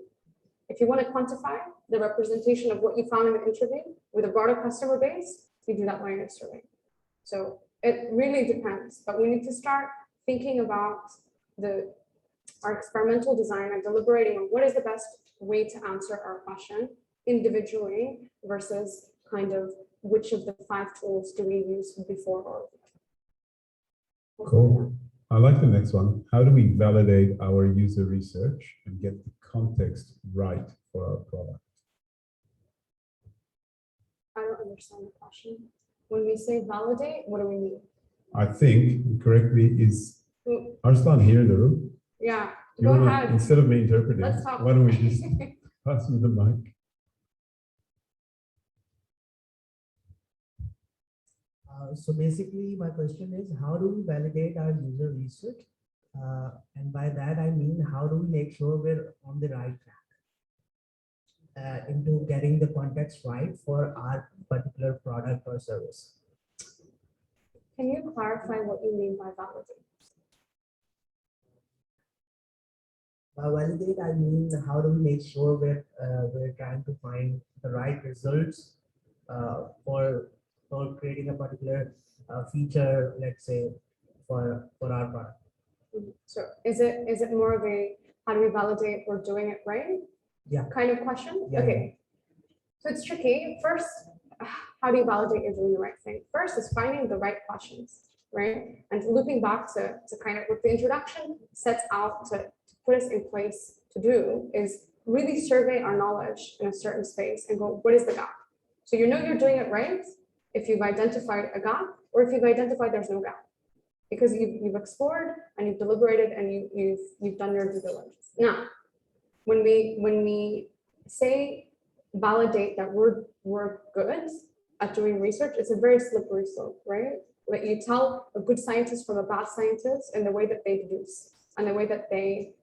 If you want to quantify the representation of what you found in the interview with a broader customer base, you do that by a survey. So it really depends, but we need to start thinking about our experimental design and deliberating on what is the best way to answer our question individually versus kind of which of the 5 tools do we use before or Cool. I like the next one. How do we validate our user research and get the context right for our product? I don't understand the question. When we say validate, what do we mean? I think, correct me, is Arslan here in the room? Yeah, You go wanna, ahead. instead of me interpreting, Let's talk. why don't we just pass you the mic? So basically, my question is, how do we validate our user research? And by that, I mean, how do we make sure we're on the right track into getting the context right for our particular product or service? Can you clarify what you mean by validate? By validate, I mean, how do we make sure we're trying to find the right results for creating a particular feature, let's say, for our product. So is it more of a how do we validate we're doing it right? Yeah. Kind of question? Yeah, Okay. So it's tricky. First, how do you validate you're doing the right thing? First is finding the right questions, right? And looping back to kind of what the introduction sets out to put us in place to do is really survey our knowledge in a certain space and go, what is the gap? So you know you're doing it right if you've identified a gap, or if you've identified there's no gap, because you've explored and you've deliberated and you've done your due diligence. Now, when we say validate that we're good at doing research, it's a very slippery slope, right? Like you tell a good scientist from a bad scientist in the way that they deduce and the way that they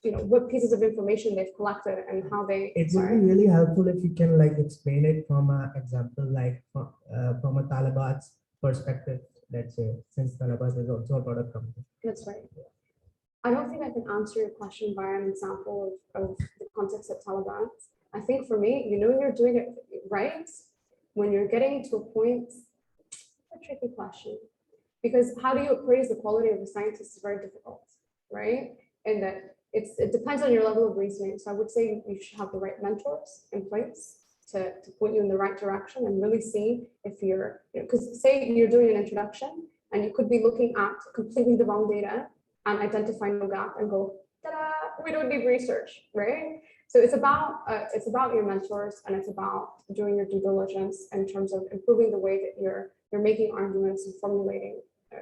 what pieces of information they've collected and how they. It would be really helpful if you can like explain it from an example, like from a Talabat's perspective, let's say, since Talabat is also a product company. That's right. I don't think I can answer your question by an example of the context of Talabat. I think for me, you're doing it right when you're getting to a point. A tricky question, because how do you appraise the quality of a scientist is very difficult, right? And that it depends on your level of reasoning. So I would say you should have the right mentors in place to point you in the right direction and really see if you're, because say you're doing an introduction and you could be looking at completely the wrong data and identify no gap and go, ta-da, we don't need research, right? So it's about your mentors, and it's about doing your due diligence in terms of improving the way that you're making arguments and formulating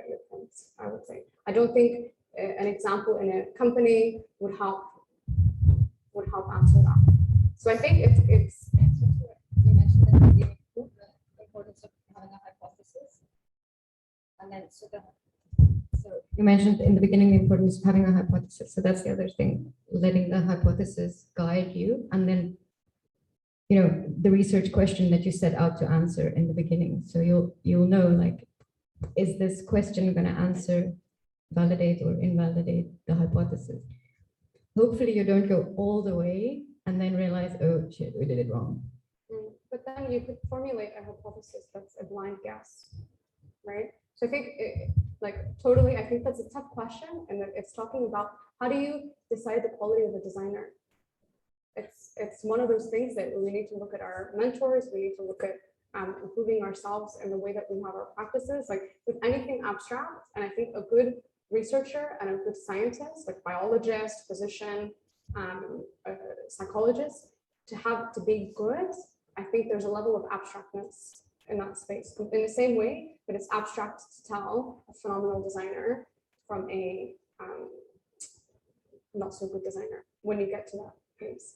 your points. I would say. I don't think an example in a company would help answer that. So I think it's You mentioned that you improve the importance of having a hypothesis. And then so you mentioned in the beginning the importance of having a hypothesis. So that's the other thing, letting the hypothesis guide you. And then, the research question that you set out to answer in the beginning. So you'll know, like, is this question going to answer, validate or invalidate the hypothesis? Hopefully you don't go all the way and then realize, oh shit, we did it wrong. But then you could formulate a hypothesis that's a blind guess, right? So I think I think that's a tough question, and it's talking about how do you decide the quality of a designer? It's one of those things that we need to look at our mentors, we need to look at improving ourselves in the way that we have our practices, like with anything abstract. And I think a good researcher and a good scientist, like biologist, physician, psychologist, to be good, I think there's a level of abstractness in that space. In the same way that it's abstract to tell a phenomenal designer from a not so good designer when you get to that phase.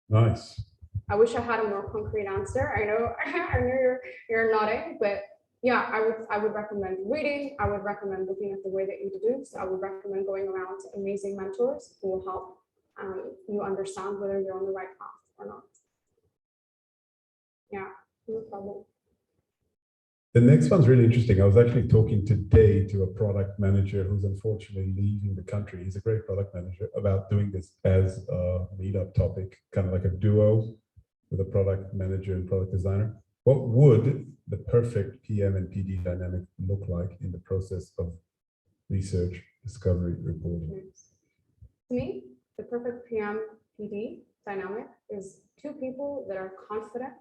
Nice. I wish I had a more concrete answer. I know you're nodding, but yeah, I would recommend reading. I would recommend looking at the way that you deduce. I would recommend going around to amazing mentors who will help you understand whether you're on the right path or not. Yeah, no problem. The next one's really interesting. I was actually talking today to a product manager who's unfortunately leaving the country. He's a great product manager, about doing this as a meetup topic, kind of like a duo with a product manager and product designer. What would the perfect PM and PD dynamic look like in the process of research, discovery, reporting? To me, the perfect PM PD dynamic is two people that are confident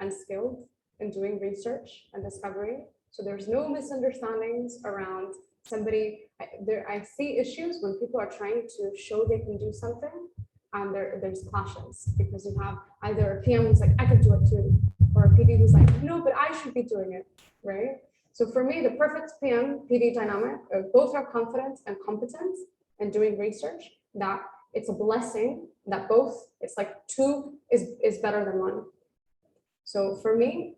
and skilled in doing research and discovery. So there's no misunderstandings around somebody. I see issues when people are trying to show they can do something, and there's clashes because you have either a PM who's like, I can do it too, or a PD who's like, no, but I should be doing it, right? So for me, the perfect PM PD dynamic, both are confident and competent in doing research, that it's a blessing that both, it's like two is better than one. So for me,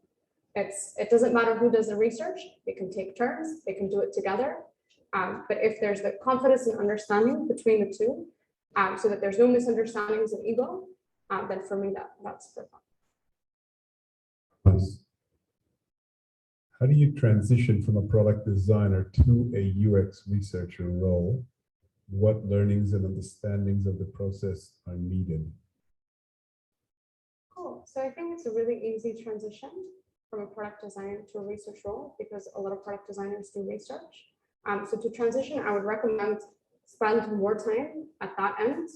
it doesn't matter who does the research, they can take turns, they can do it together. But if there's the confidence and understanding between the two, so that there's no misunderstandings and ego, then for me, that's perfect. Nice. How do you transition from a product designer to a UX researcher role? What learnings and understandings of the process are needed? Cool. So I think it's a really easy transition from a product designer to a research role, because a lot of product designers do research. So to transition, I would recommend spend more time at that end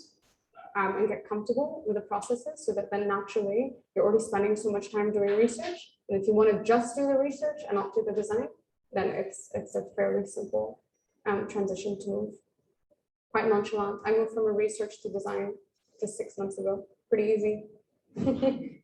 and get comfortable with the processes, so that then naturally you're already spending so much time doing research. And if you want to just do the research and not do the design, then it's a fairly simple transition to move. Quite nonchalant. I moved from a research to design just 6 months ago. Pretty easy.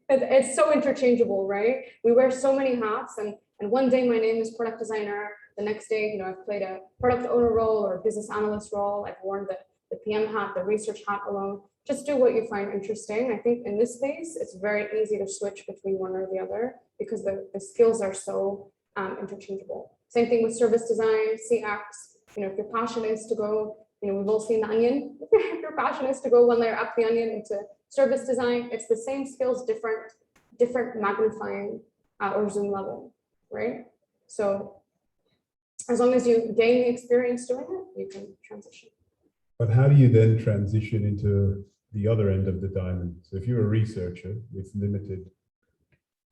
It's so interchangeable, right? We wear so many hats, and one day my name is product designer. The next day, I've played a product owner role or a business analyst role. I've worn the PM hat, the research hat alone. Just do what you find interesting. I think in this space, it's very easy to switch between one or the other, because the skills are so interchangeable. Same thing with service design, CX. If your passion is to go, we've all seen the onion. If your passion is to go one layer up the onion into service design, it's the same skills, different magnifying or zoom level, right? So as long as you gain the experience doing it, you can transition. But how do you then transition into the other end of the diamond? So if you're a researcher with limited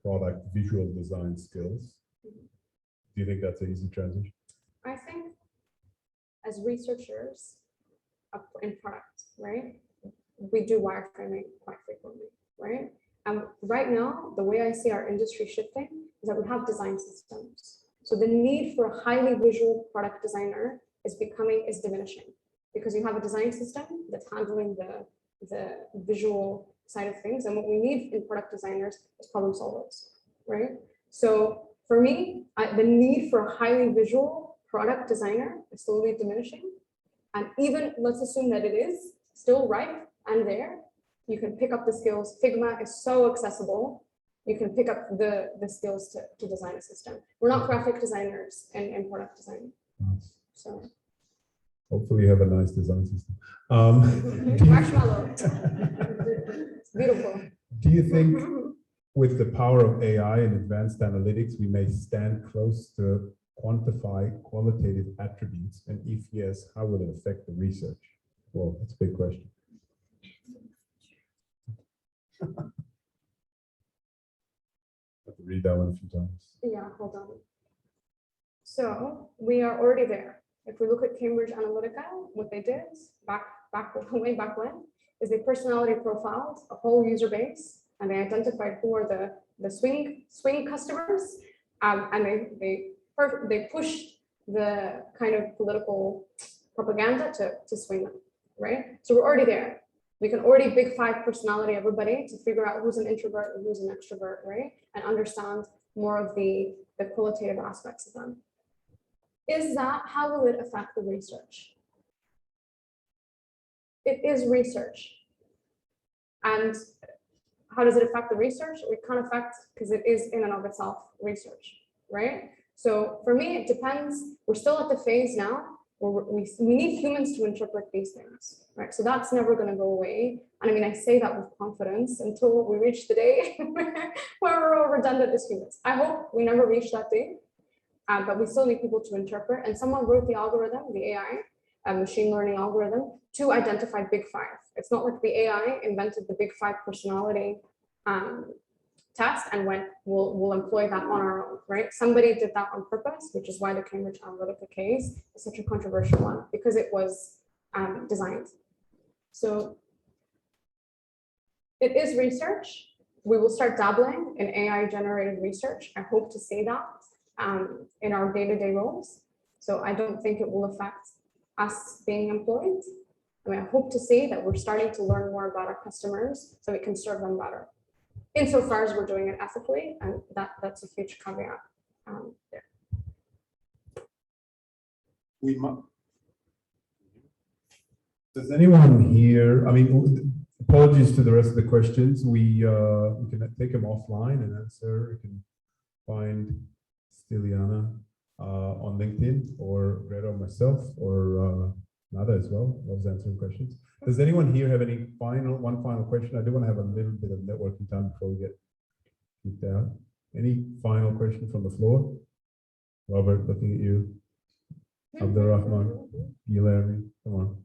product visual design skills, do you think that's an easy transition? I think as researchers in product, right, we do wireframing quite frequently, right? And right now, the way I see our industry shifting is that we have design systems. So the need for a highly visual product designer is diminishing, because you have a design system that's handling the visual side of things. And what we need in product designers is problem solvers, right? So for me, the need for a highly visual product designer is slowly diminishing. And even let's assume that it is still ripe and there, you can pick up the skills. Figma is so accessible. You can pick up the skills to design a system. We're not graphic designers in product design. Nice. So Hopefully you have a nice design system. marshmallow. It's beautiful. Do you think with the power of AI and advanced analytics, we may stand close to quantify qualitative attributes? And if yes, how will it affect the research? Well, that's a big question. I have to read that one a few times. Yeah, hold on. So we are already there. If we look at Cambridge Analytica, what they did way back when, is they personality profiled a whole user base, and they identified who are the swing customers, and they pushed the kind of political propaganda to swing them, right? So we're already there. We can already big five personality everybody to figure out who's an introvert and who's an extrovert, right? And understand more of the qualitative aspects of them. How will it affect the research? It is research. And how does it affect the research? It can't affect, because it is in and of itself research, right? So for me, it depends. We're still at the phase now where we need humans to interpret these things, right? So that's never going to go away. And I mean, I say that with confidence until we reach the day where we're all redundant as humans. I hope we never reach that day, but we still need people to interpret. And someone wrote the algorithm, the AI, machine learning algorithm, to identify big five. It's not like the AI invented the big five personality test and went, we'll employ that on our own, right? Somebody did that on purpose, which is why the Cambridge Analytica case is such a controversial one, because it was designed. So it is research. We will start dabbling in AI generated research. I hope to say that in our day-to-day roles. So I don't think it will affect us being employed. I mean, I hope to say that we're starting to learn more about our customers so we can serve them better, insofar as we're doing it ethically, and that's a huge caveat there. Does anyone here, I mean, apologies to the rest of the questions. We can take them offline and answer. You can find Styliana on LinkedIn, or Greta or myself, or Nada as well. Loves answering questions. Does anyone here have any one final question? I do want to have a little bit of networking time before we get kicked out. Any final question from the floor? Robert, looking at you. Abdurrahman, Guilherme, come on.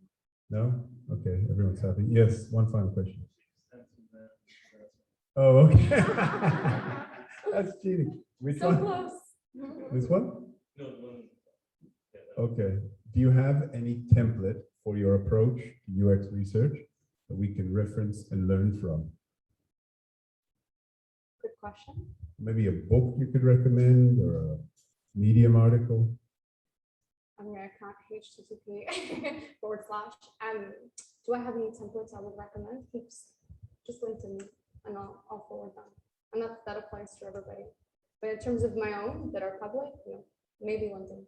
No? Okay, everyone's happy. Yes, one final question. Oh, okay. That's cheating. Which So one? close. This one? No. Okay. Do you have any template for your approach to UX research that we can reference and learn from? Good question. Maybe a book you could recommend, or a Medium article? I'm going to count HTTP / do I have any templates I would recommend? Just LinkedIn, and I'll forward them. And that applies to everybody. But in terms of my own that are public, maybe LinkedIn.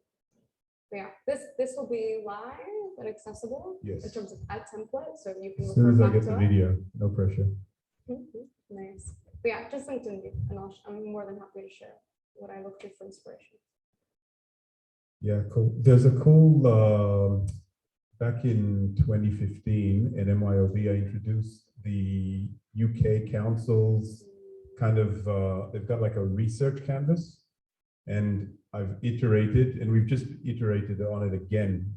But yeah, this will be live and accessible in terms of a template, so you can. As soon as I get the video, no pressure. Nice. But yeah, just LinkedIn me, and I'm more than happy to share what I look to for inspiration. Yeah, cool. There's a cool, back in 2015 at MYOB, I introduced the UK Council's kind of, they've got like a research canvas, and I've iterated, and we've just iterated on it again,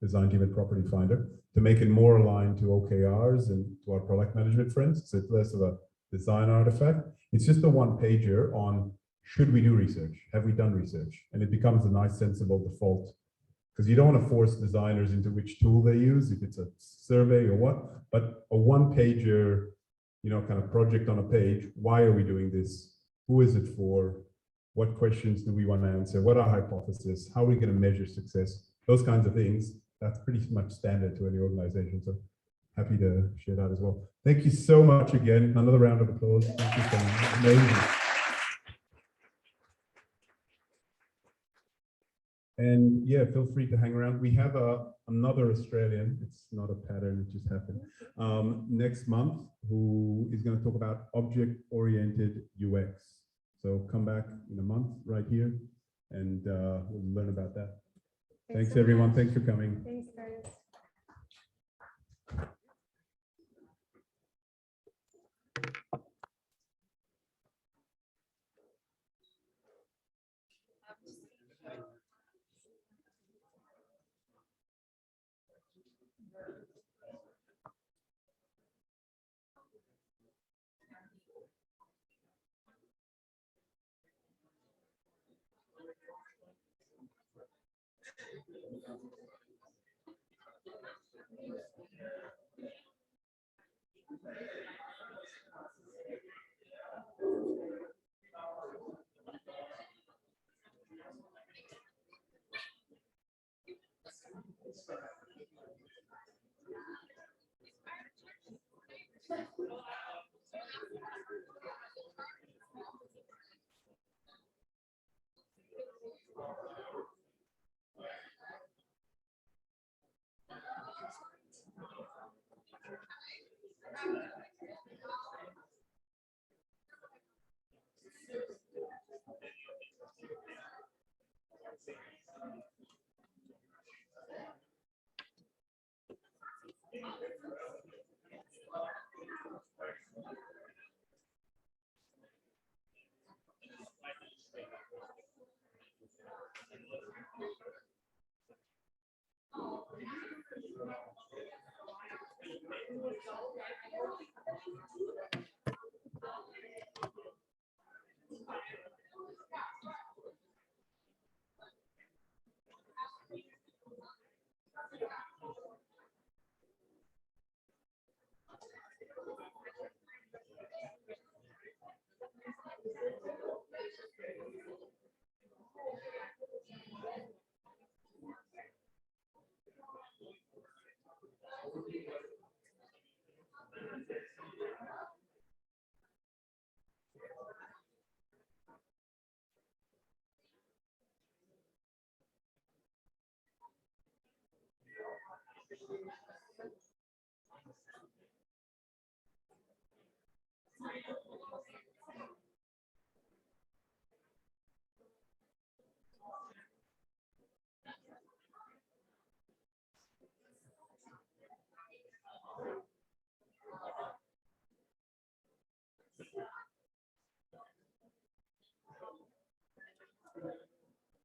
design team at Property Finder, to make it more aligned to OKRs and to our product management friends. So it's less of a design artifact. It's just a one pager on, should we do research? Have we done research? And it becomes a nice, sensible default, because you don't want to force designers into which tool they use, if it's a survey or what, but a one pager, kind of project on a page. Why are we doing this? Who is it for? What questions do we want to answer? What are hypotheses? How are we going to measure success? Those kinds of things. That's pretty much standard to any organization. So happy to share that as well. Thank you so much again. Another round of applause. Thank you so much. Amazing. And yeah, feel free to hang around. We have another Australian, it's not a pattern, it just happened, next month, who is going to talk about object-oriented UX. So come back in a month right here, and we'll learn about that. Thanks so everyone. much. Thanks for coming. Thanks, guys.